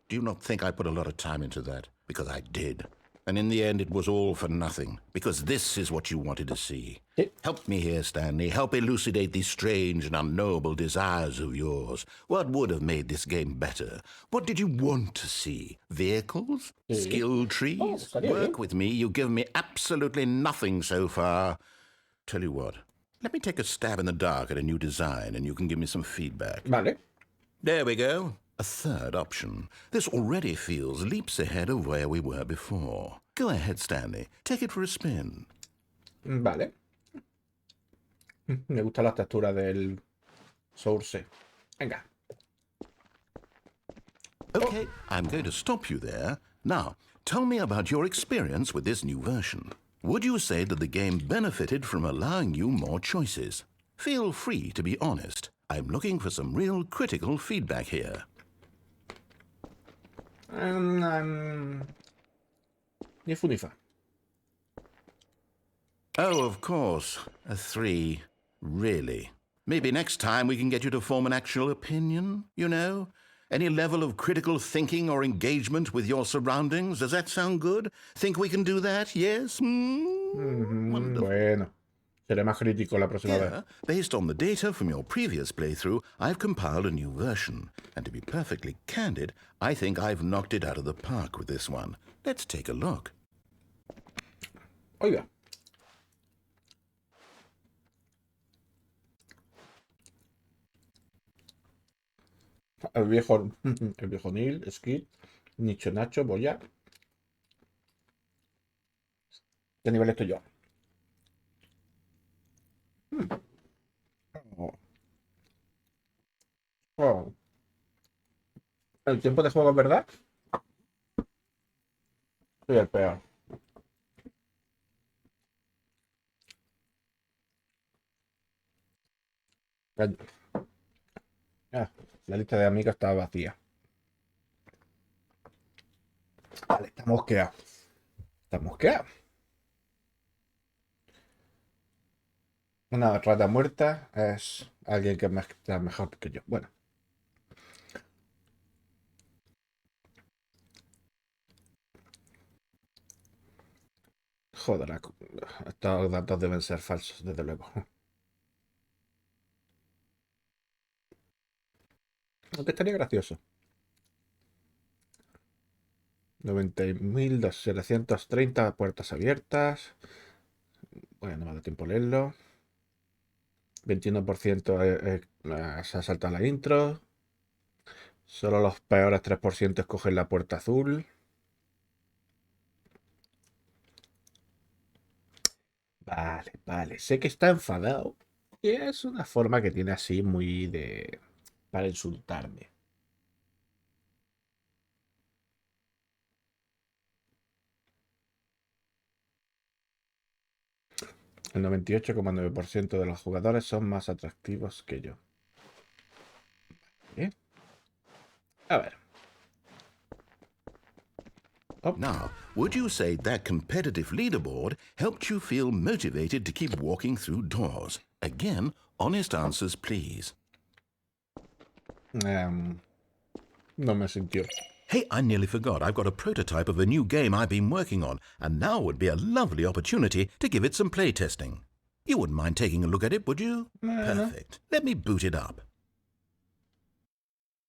Do you not think I put a lot of time into that? Because I did. And in the end, it was all for nothing. Because this is what you wanted to see. Help me here, Stanley. Help elucidate these strange and unknowable desires of yours. What would have made this game better? What did you want to see? Vehicles? Skill trees? Work with me. You've given me absolutely nothing so far. Tell you what. Let me take a stab in the dark at a new design, and you can give me some feedback. Vale. There we go. A third option. This already feels leaps ahead of where we were before. Go ahead, Stanley. Take it for a spin. Vale. Me gusta la textura del source. Venga. Okay, I'm going to stop you there. Now, tell me about your experience with this new version. Would you say that the game benefited from allowing you more choices? Feel free to be honest. I'm looking for some real critical feedback here. Ni fu ni fa. Oh, of course. A 3. Really? Maybe next time we can get you to form an actual opinion, you know? Any level of critical thinking or engagement with your surroundings? Does that sound good? Think we can do that? Yes? Wonderful. Bueno, seré más crítico la próxima vez. Here, based on the data from your previous playthrough, I've compiled a new version. And to be perfectly candid, I think I've knocked it out of the park with this one. Let's take a look. Oiga. El viejo Neil, Skid, Nicho Nacho, Boya. ¿Qué nivel estoy yo? Oh. El tiempo de juego es verdad. Soy el peor. La lista de amigos está vacía. Vale, está mosqueado. Está mosqueado. Una rata muerta es alguien que está mejor que yo. Bueno. Joder, estos datos deben ser falsos, desde luego. Aunque estaría gracioso. 90.730 puertas abiertas. Bueno, no me da tiempo a leerlo. 21% se ha saltado la intro. Solo los peores 3% escogen la puerta azul. Vale, vale. Sé que está enfadado. Y es una forma que tiene así muy de... para insultarme. El 98,9% de los jugadores son más atractivos que yo. ¿Eh? A ver. Oh. Now, would you say that competitive leaderboard helped you feel motivated to keep walking through doors? Again, honest answers, please. No me sintió. Hey, I nearly forgot. I've got a prototype of a new game I've been working on, and now would be a lovely opportunity to give it some playtesting. You wouldn't mind taking a look at it, would you? Perfect. Let me boot it up.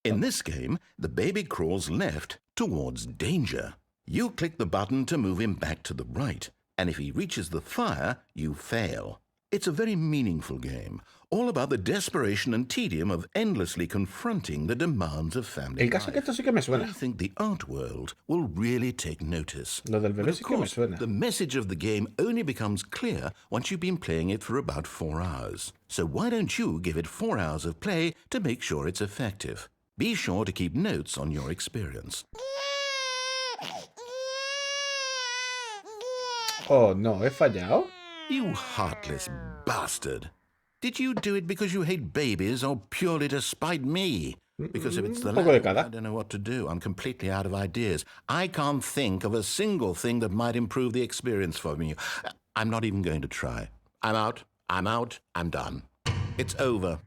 In this game, the baby crawls left towards danger. You click the button to move him back to the right, and if he reaches the fire, you fail. It's a very meaningful game, all about the desperation and tedium of endlessly confronting the demands of family El caso es que life. esto sí que me I suena. think the art world will really take notice. Lo del But bebé of sí que me course, suena. the message of the game only becomes clear once you've been playing it for about 4 hours. So why don't you give it 4 hours of play to make sure it's effective? Be sure to keep notes on your experience. Oh, no, he fallado. You heartless bastard. Did you do it because you hate babies or purely to spite me? Because if it's the Un poco de latter, cada. I don't know what to do. I'm completely out of ideas. I can't think of a single thing that might improve the experience for me. I'm not even going to try. I'm out. I'm done. It's over.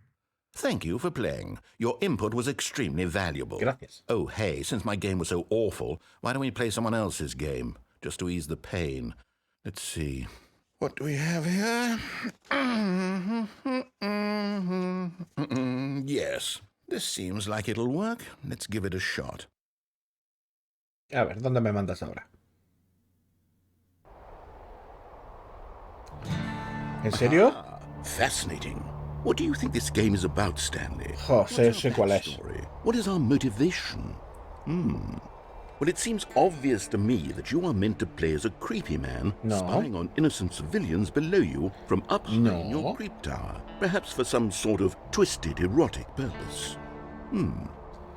Thank you for playing. Your input was extremely valuable. Gracias. Oh, hey, since my game was so awful, why don't we play someone else's game? Just to ease the pain. Let's see. What do we have here? Yes, this seems like it'll work. Let's give it a shot. A ver, ¿dónde me mandas ahora? ¿En serio? Fascinating. What do you think this game is about, Stanley? Jo, sé cuál es. Backstory? What is our motivation? Well, it seems obvious to me that you are meant to play as a creepy man No. spying on innocent civilians below you from up high in No. your creep tower, perhaps for some sort of twisted erotic purpose.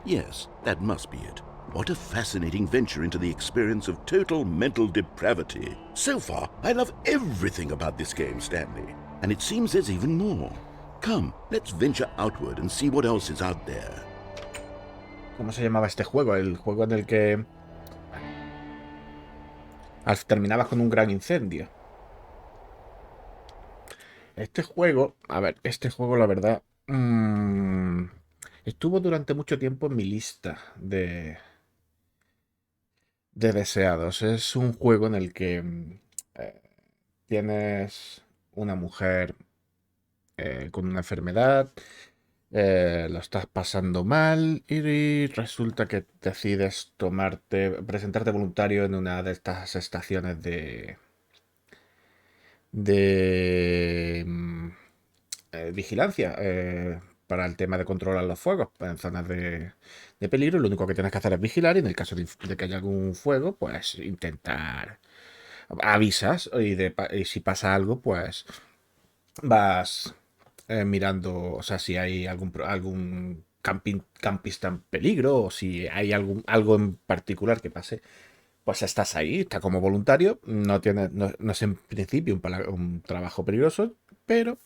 Yes, that must be it. What a fascinating venture into the experience of total mental depravity. So far, I love everything about this game, Stanley. And it seems there's even more. Come, let's venture outward and see what else is out there. ¿Cómo se llamaba este juego? El juego en el que terminabas con un gran incendio. Este juego, a ver, este juego la verdad estuvo durante mucho tiempo en mi lista de deseados. Es un juego en el que tienes una mujer con una enfermedad, lo estás pasando mal y resulta que decides presentarte voluntario en una de estas estaciones de vigilancia para el tema de controlar los fuegos en zonas de peligro. Lo único que tienes que hacer es vigilar y en el caso de que haya algún fuego, pues intentar avisas y si pasa algo, pues vas mirando, o sea, si hay algún campista en peligro o si hay algo en particular que pase, pues estás ahí, está como voluntario, no es en principio un trabajo peligroso, pero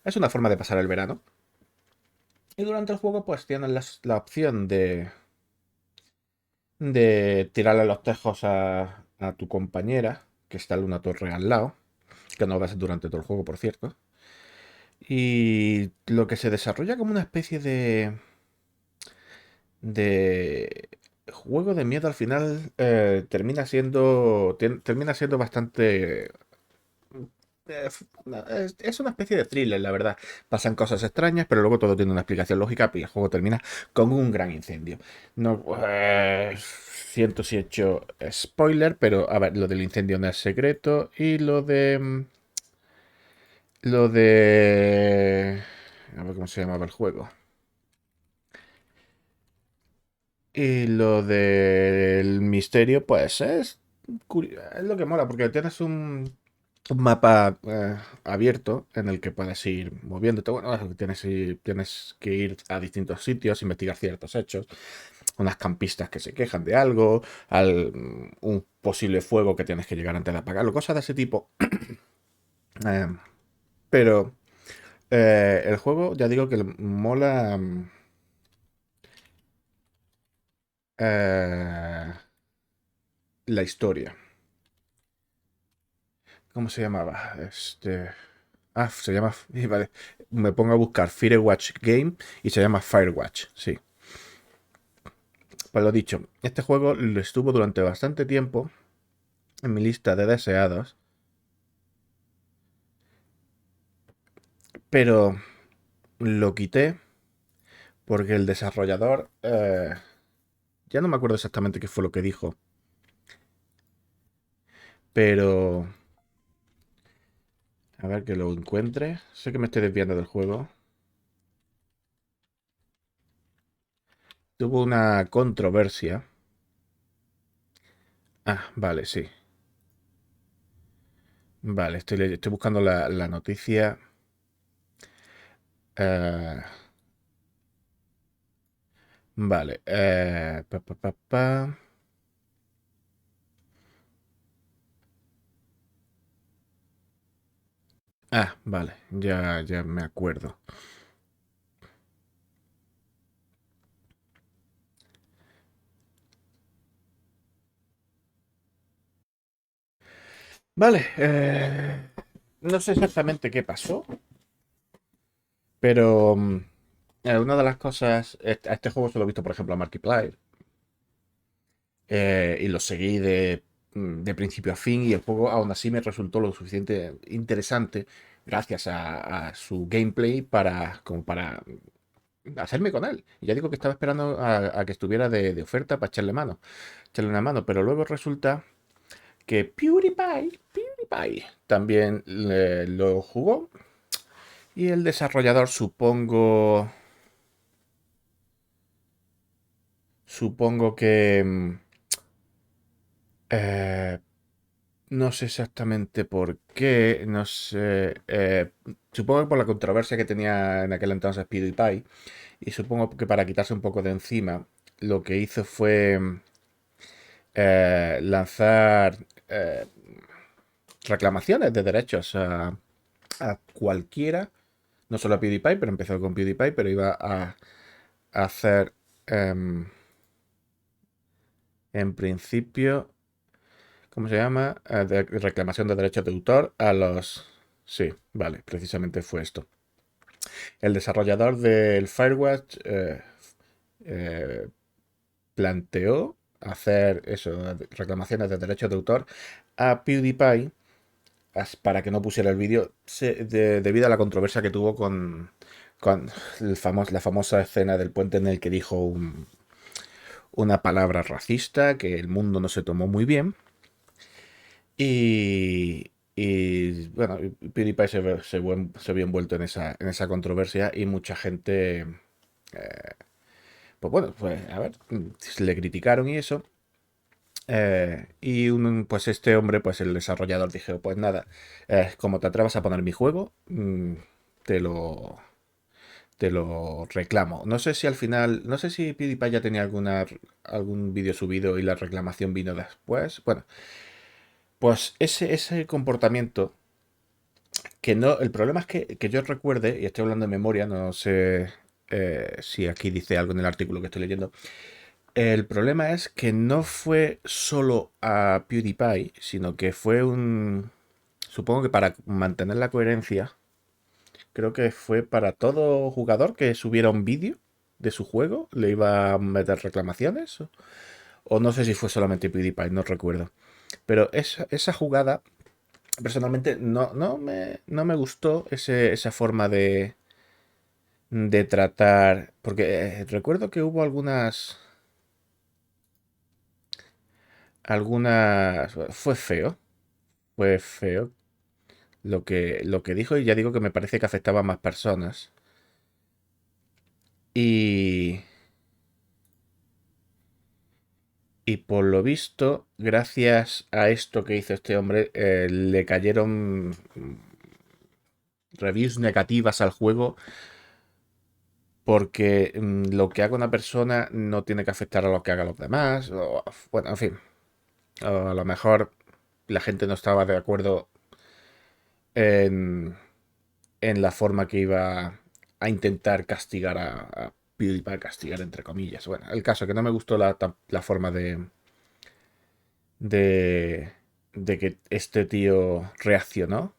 es una forma de pasar el verano. Y durante el juego, pues tienes la opción de tirarle los tejos a tu compañera, que está en una torre al lado, que no ves durante todo el juego, por cierto. Y lo que se desarrolla como una especie de juego de miedo al final termina siendo bastante es una especie de thriller, la verdad. Pasan cosas extrañas, pero luego todo tiene una explicación lógica y el juego termina con un gran incendio. No siento si he hecho spoiler, pero a ver, lo del incendio no es secreto y lo de a ver cómo se llamaba el juego. Y lo del misterio, pues es lo que mola, porque tienes un mapa abierto en el que puedes ir moviéndote. Bueno, tienes que ir a distintos sitios, investigar ciertos hechos, unas campistas que se quejan de algo, un posible fuego que tienes que llegar antes de apagarlo, cosas de ese tipo. Eh, pero el juego, ya digo que mola. Eh, la historia. ¿Cómo se llamaba? Se llama... Vale. Me pongo a buscar Firewatch Game y se llama Firewatch, sí. Pues lo dicho, este juego lo estuvo durante bastante tiempo en mi lista de deseados, pero lo quité porque el desarrollador... ya no me acuerdo exactamente qué fue lo que dijo, pero... A ver que lo encuentre. Sé que me estoy desviando del juego. Tuvo una controversia. Ah, vale, sí. Vale, estoy buscando la noticia. Eh, vale. Ah, vale. Ya me acuerdo. Vale. No sé exactamente qué pasó, pero una de las cosas... A este juego se lo he visto, por ejemplo, a Markiplier. Y lo seguí de principio a fin y el juego aún así me resultó lo suficiente interesante gracias a su gameplay como para hacerme con él. Y ya digo que estaba esperando a que estuviera de oferta para echarle una mano, pero luego resulta que PewDiePie también lo jugó y el desarrollador supongo que eh, no sé exactamente por qué, no sé. Supongo que por la controversia que tenía en aquel entonces PewDiePie. Y supongo que para quitarse un poco de encima, lo que hizo fue lanzar eh, reclamaciones de derechos a cualquiera. No solo a PewDiePie, pero empezó con PewDiePie, pero iba a hacer en principio. ¿Cómo se llama? Reclamación de derechos de autor a los... Sí, vale, precisamente fue esto. El desarrollador del Firewatch eh, planteó hacer eso, reclamaciones de derechos de autor a PewDiePie para que no pusiera el vídeo debido a la controversia que tuvo con la famosa escena del puente en el que dijo una palabra racista que el mundo no se tomó muy bien. Bueno, PewDiePie se vio envuelto en esa controversia y mucha gente, pues bueno, pues a ver, le criticaron y eso. Pues este hombre, pues el desarrollador dijo, pues nada, como te atrevas a poner mi juego, te lo, te lo reclamo. No sé si al final, no sé si PewDiePie ya tenía algún vídeo subido y la reclamación vino después. Bueno, pues ese comportamiento que no, el problema es que yo recuerde, y estoy hablando de memoria, no sé si aquí dice algo en el artículo que estoy leyendo. El problema es que no fue solo a PewDiePie, sino que fue supongo que para mantener la coherencia, creo que fue para todo jugador que subiera un vídeo de su juego, le iba a meter reclamaciones. O no sé si fue solamente PewDiePie, no recuerdo. Pero esa jugada personalmente no me gustó esa forma de tratar, porque recuerdo que hubo fue feo lo que dijo y ya digo que me parece que afectaba a más personas. Y, y por lo visto, gracias a esto que hizo este hombre, le cayeron reviews negativas al juego porque lo que haga una persona no tiene que afectar a lo que hagan los demás. Bueno, en fin. O a lo mejor la gente no estaba de acuerdo en, en la forma que iba a intentar castigar a PewDiePie, castigar entre comillas. Bueno, el caso que no me gustó la forma de, de que este tío reaccionó.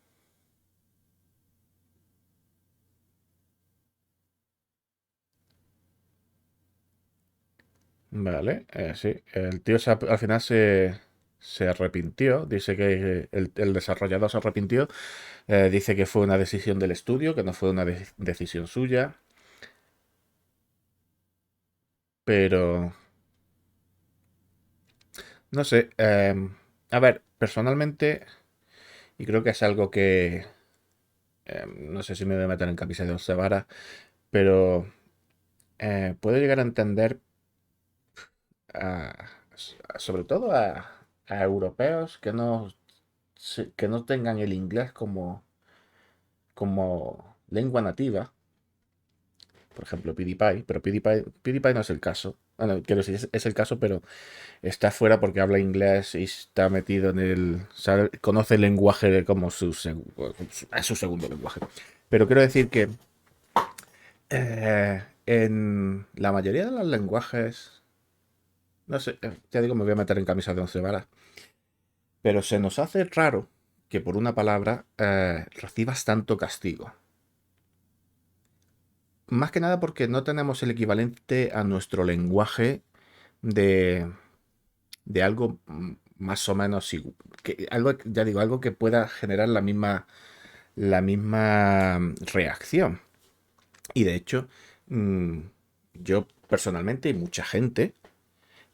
Vale, sí. El tío al final se arrepintió. Dice que el desarrollador se arrepintió. Dice que fue una decisión del estudio, que no fue una decisión suya. Pero, no sé. A ver, personalmente, y creo que es algo que no sé si me voy a meter en camisa de once varas, pero puedo llegar a entender, a- sobre todo a europeos que no tengan el inglés como lengua nativa, por ejemplo PewDiePie, pero PewDiePie no es el caso. Bueno, quiero decir, es el caso, pero está fuera porque habla inglés y está metido en conoce el lenguaje como es su segundo lenguaje. Pero quiero decir que en la mayoría de los lenguajes, no sé, ya digo, me voy a meter en camisa de once varas, pero se nos hace raro que por una palabra recibas tanto castigo. Más que nada porque no tenemos el equivalente a nuestro lenguaje de, de algo más o menos algo, ya digo, algo que pueda generar la misma reacción. Y de hecho, mm, yo personalmente y mucha gente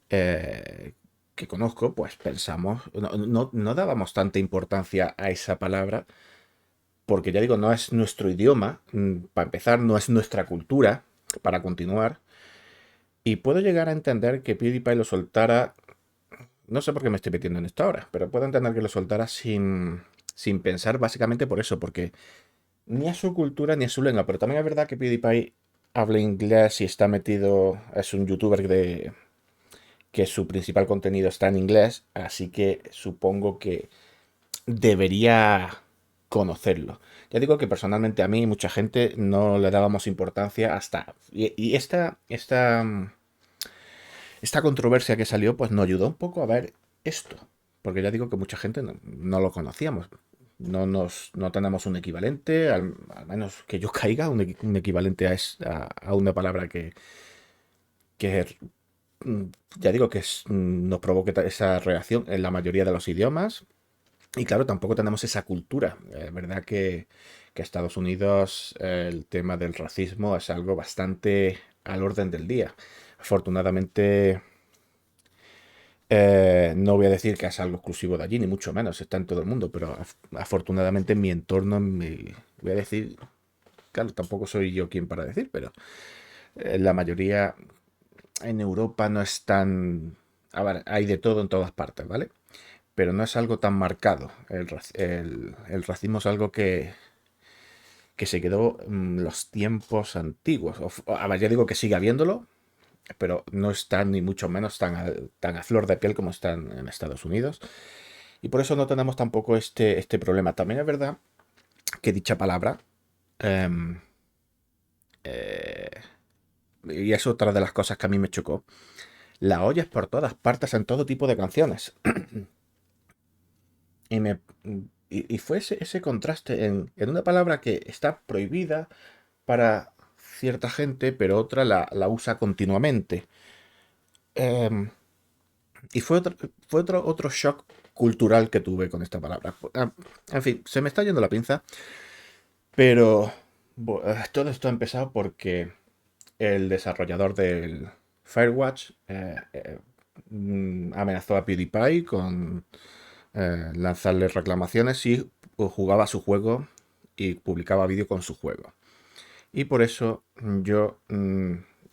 eh, que conozco, pues pensamos, no dábamos tanta importancia a esa palabra, porque ya digo, no es nuestro idioma, para empezar, no es nuestra cultura, para continuar, y puedo llegar a entender que PewDiePie lo soltara, no sé por qué me estoy metiendo en esto ahora, pero puedo entender que lo soltara sin pensar básicamente por eso, porque ni a su cultura ni a su lengua, pero también es verdad que PewDiePie habla inglés y está metido, es un youtuber que su principal contenido está en inglés, así que supongo que debería conocerlo. Ya digo que personalmente a mí y mucha gente no le dábamos importancia hasta... Y esta controversia que salió pues nos ayudó un poco a ver esto. Porque ya digo que mucha gente no lo conocíamos. No tenemos un equivalente, al menos que yo caiga, un equivalente a una palabra que mm, ya digo que nos provoque esa reacción en la mayoría de los idiomas. Y claro, tampoco tenemos esa cultura. Es verdad que Estados Unidos el tema del racismo es algo bastante al orden del día. Afortunadamente, no voy a decir que es algo exclusivo de allí, ni mucho menos, está en todo el mundo, pero afortunadamente en mi entorno, voy a decir, claro, tampoco soy yo quien para decir, pero la mayoría en Europa no es tan... A ver, hay de todo en todas partes, ¿vale? Pero no es algo tan marcado. El racismo es algo que se quedó en los tiempos antiguos. A ver, ya digo que sigue habiéndolo, pero no está ni mucho menos tan a flor de piel como están en Estados Unidos. Y por eso no tenemos tampoco este problema. También es verdad que dicha palabra, em, eh, y es otra de las cosas que a mí me chocó, la oyes por todas partes en todo tipo de canciones. Y, me, y fue ese contraste en una palabra que está prohibida para cierta gente, pero otra la usa continuamente. Em, y fue otro shock cultural que tuve con esta palabra. En fin, se me está yendo la pinza, pero todo esto ha empezado porque el desarrollador del Firewatch amenazó a PewDiePie con lanzarle reclamaciones si jugaba su juego y publicaba vídeo con su juego. Y por eso yo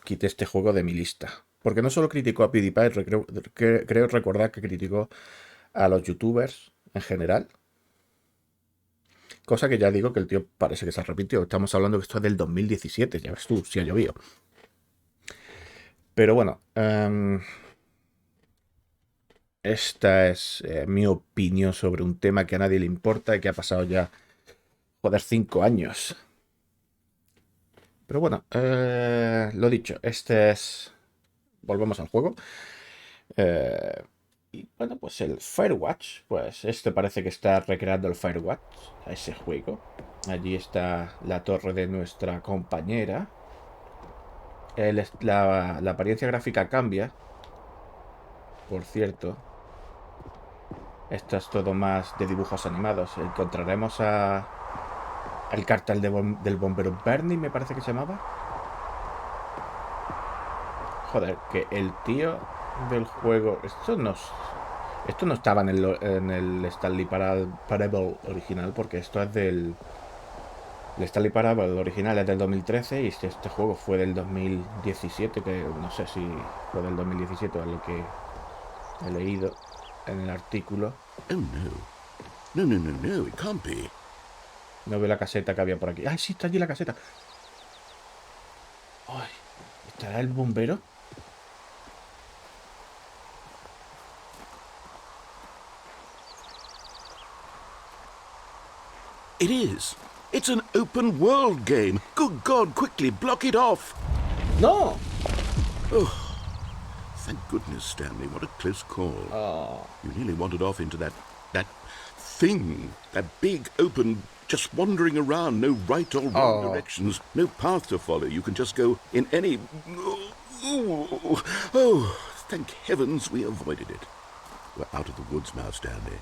quité este juego de mi lista. Porque no solo criticó a PewDiePie, creo recordar que criticó a los youtubers en general. Cosa que ya digo que el tío parece que se arrepintió. Estamos hablando que esto es del 2017, ya ves tú, si ha llovido. Pero bueno, esta es mi opinión sobre un tema que a nadie le importa y que ha pasado ya, joder, 5 años. Pero bueno, lo dicho, este es... Volvemos al juego. Eh, Y bueno, pues el Firewatch, pues este parece que está recreando el Firewatch, a ese juego. Allí está la torre de nuestra compañera. La apariencia gráfica cambia, por cierto. Esto es todo más de dibujos animados. Encontraremos al cartel del bombero Bernie, me parece que se llamaba. Joder, que el tío del juego... Esto no estaba en el Stanley Parable original, porque esto es del... El Stanley Parable original es del 2013 y este juego fue del 2017, que no sé si fue del 2017 o es lo que he leído en el artículo. Oh, no. No, no, no, no, it can't be. No veo la caseta que había por aquí. ¡Ay, sí, está allí la caseta! ¡Ay! ¿Estará el bombero? It is. It's an open world game. Good God, quickly, block it off. ¡No! Thank goodness, Stanley. What a close call. Oh. You nearly wandered off into that thing. That big, open, just wandering around. No right or wrong directions. No path to follow. You can just go in any... Oh, thank heavens we avoided it. We're out of the woods now, Stanley.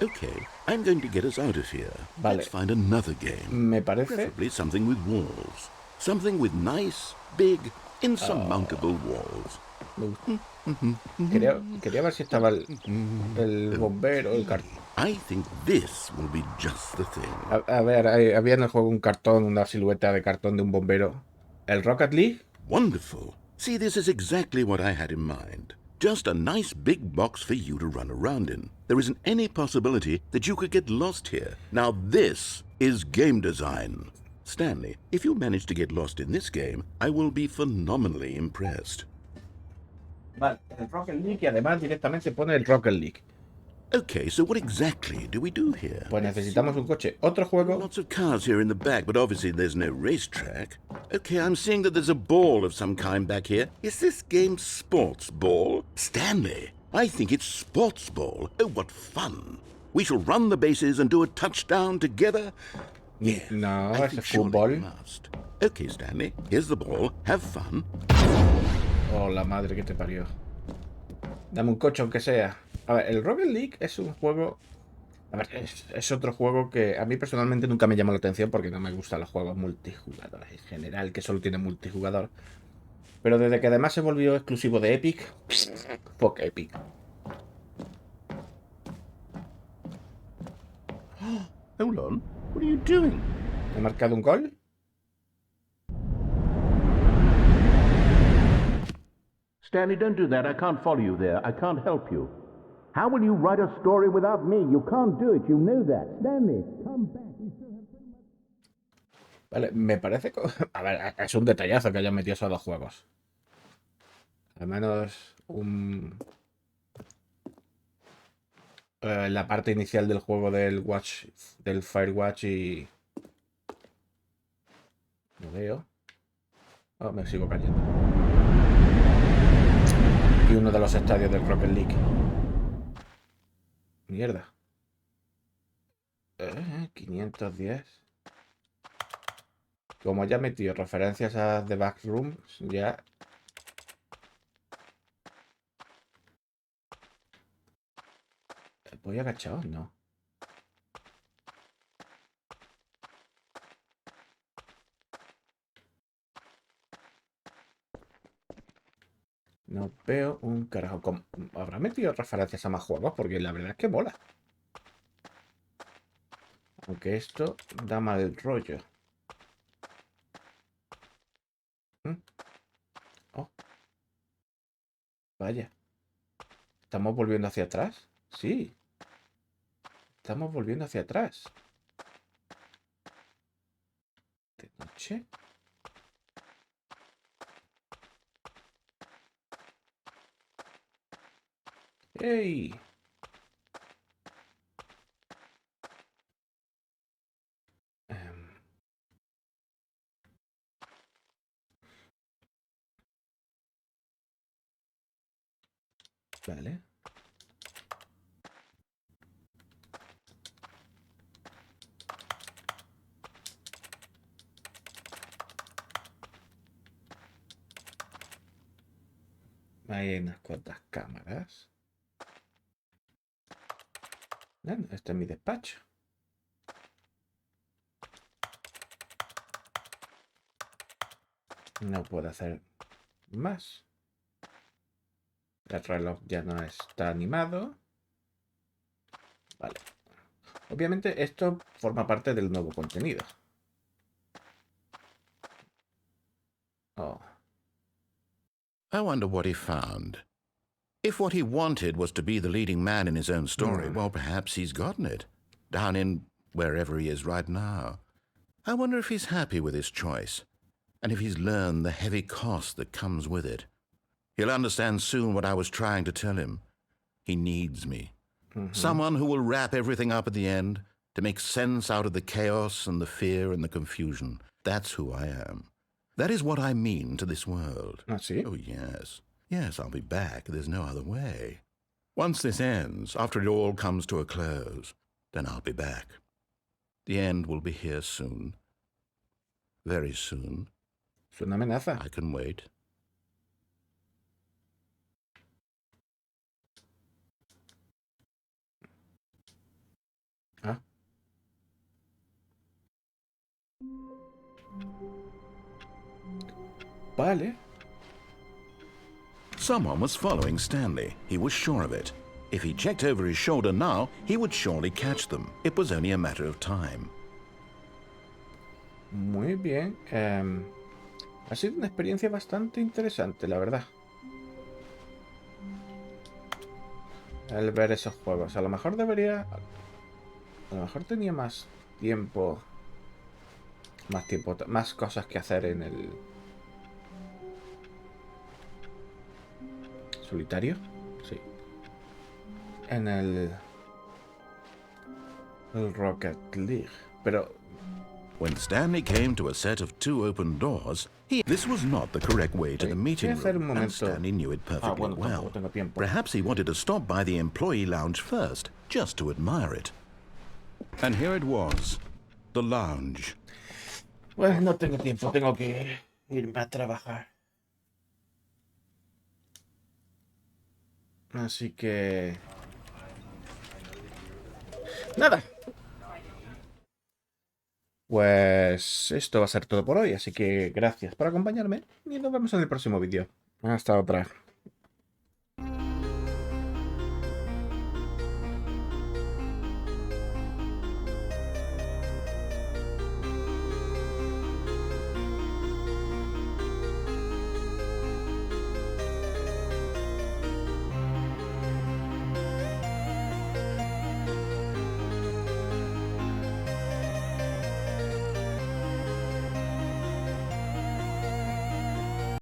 Okay, I'm going to get us out of here. Vale. Let's find another game. Me parece... Preferably something with walls. Something with nice, big, insurmountable walls. Quería ver si estaba el bombero, el cartón. I think this will be just the thing. A ver, había en el juego un cartón, una silueta de cartón de un bombero. ¿El Rocket League? Wonderful. See, this is exactly what I had in mind. Just a nice big box for you to run around in. There isn't any possibility that you could get lost here. Now this is game design. Stanley, if you manage to get lost in this game, I will be phenomenally impressed. Vale, el Rocket League y además directamente pone el Rocket League. Okay, so what exactly do we do here? Pues necesitamos un coche. Otro juego. Lots of cars here in the back, but obviously there's no racetrack. Okay, I'm seeing that there's a ball of some kind back here. Is this game sports ball? Stanley, I think it's sports ball. Oh, what fun. We shall run the bases and do a touchdown together. Yeah, No, I es think surely we fútbol. must. Okay, Stanley, here's the ball. Have fun. Oh, la madre que te parió. Dame un coche aunque sea. A ver, el Rocket League es un juego... A ver, es otro juego que a mí personalmente nunca me llamó la atención porque no me gustan los juegos multijugadores en general, que solo tienen multijugador. Pero desde que además se volvió exclusivo de Epic... Fuck Epic. Hold on. What are you doing? ¿He marcado un gol? Stanley, don't do that. I can't follow you there. I can't help you. How will you write a story without me? You can't do it. You know that. Stanley, come back. Vale, me parece que... A ver, es un detallazo que hayan metido esos dos juegos. Al menos la parte inicial del juego del Firewatch y... Lo veo. Oh, me sigo cayendo. Y uno de los estadios del Rocket League. Mierda. 510. Como ya he metido referencias a The Backrooms, ya... ¿Voy agachado? No. No veo un carajo. ¿Habrá metido referencias a más juegos? Porque la verdad es que mola. Aunque esto da mal rollo. Oh. Vaya. ¿Estamos volviendo hacia atrás? Sí. Estamos volviendo hacia atrás. ¿De noche? ¡Ey! Vale. Hay unas cuantas cámaras. Bueno, este es mi despacho. No puedo hacer más. El reloj ya no está animado. Vale. Obviamente esto forma parte del nuevo contenido. Oh. I wonder what he found. If what he wanted was to be the leading man in his own story, well, perhaps he's gotten it. Down in wherever he is right now. I wonder if he's happy with his choice, and if he's learned the heavy cost that comes with it. He'll understand soon what I was trying to tell him. He needs me. Someone who will wrap everything up at the end, to make sense out of the chaos and the fear and the confusion. That's who I am. That is what I mean to this world. ¿Ah, sí? Oh, yes. Yes, I'll be back. There's no other way. Once this ends, after it all comes to a close, then I'll be back. The end will be here soon. Very soon. Es una amenaza. I can wait. Ah. Vale. Someone was following Stanley. He was sure of it. If he checked over his shoulder now, he would surely catch them. It was only a matter of time. Muy bien. Ha sido una experiencia bastante interesante, la verdad. El ver esos juegos. A lo mejor debería... A lo mejor tenía más tiempo. Más cosas que hacer en el... ¿Solitario? Sí. En el Rocket League. Pero... When Stanley came to a set of 2 open doors, this was not the correct way to the meeting room, and Stanley knew it perfectly well. Perhaps he wanted to stop by the employee lounge first, just to admire it. And here it was, the lounge. Pues no tengo tiempo, tengo que irme a trabajar. Así que... Nada. Pues esto va a ser todo por hoy, así que gracias por acompañarme y nos vemos en el próximo vídeo. Hasta otra.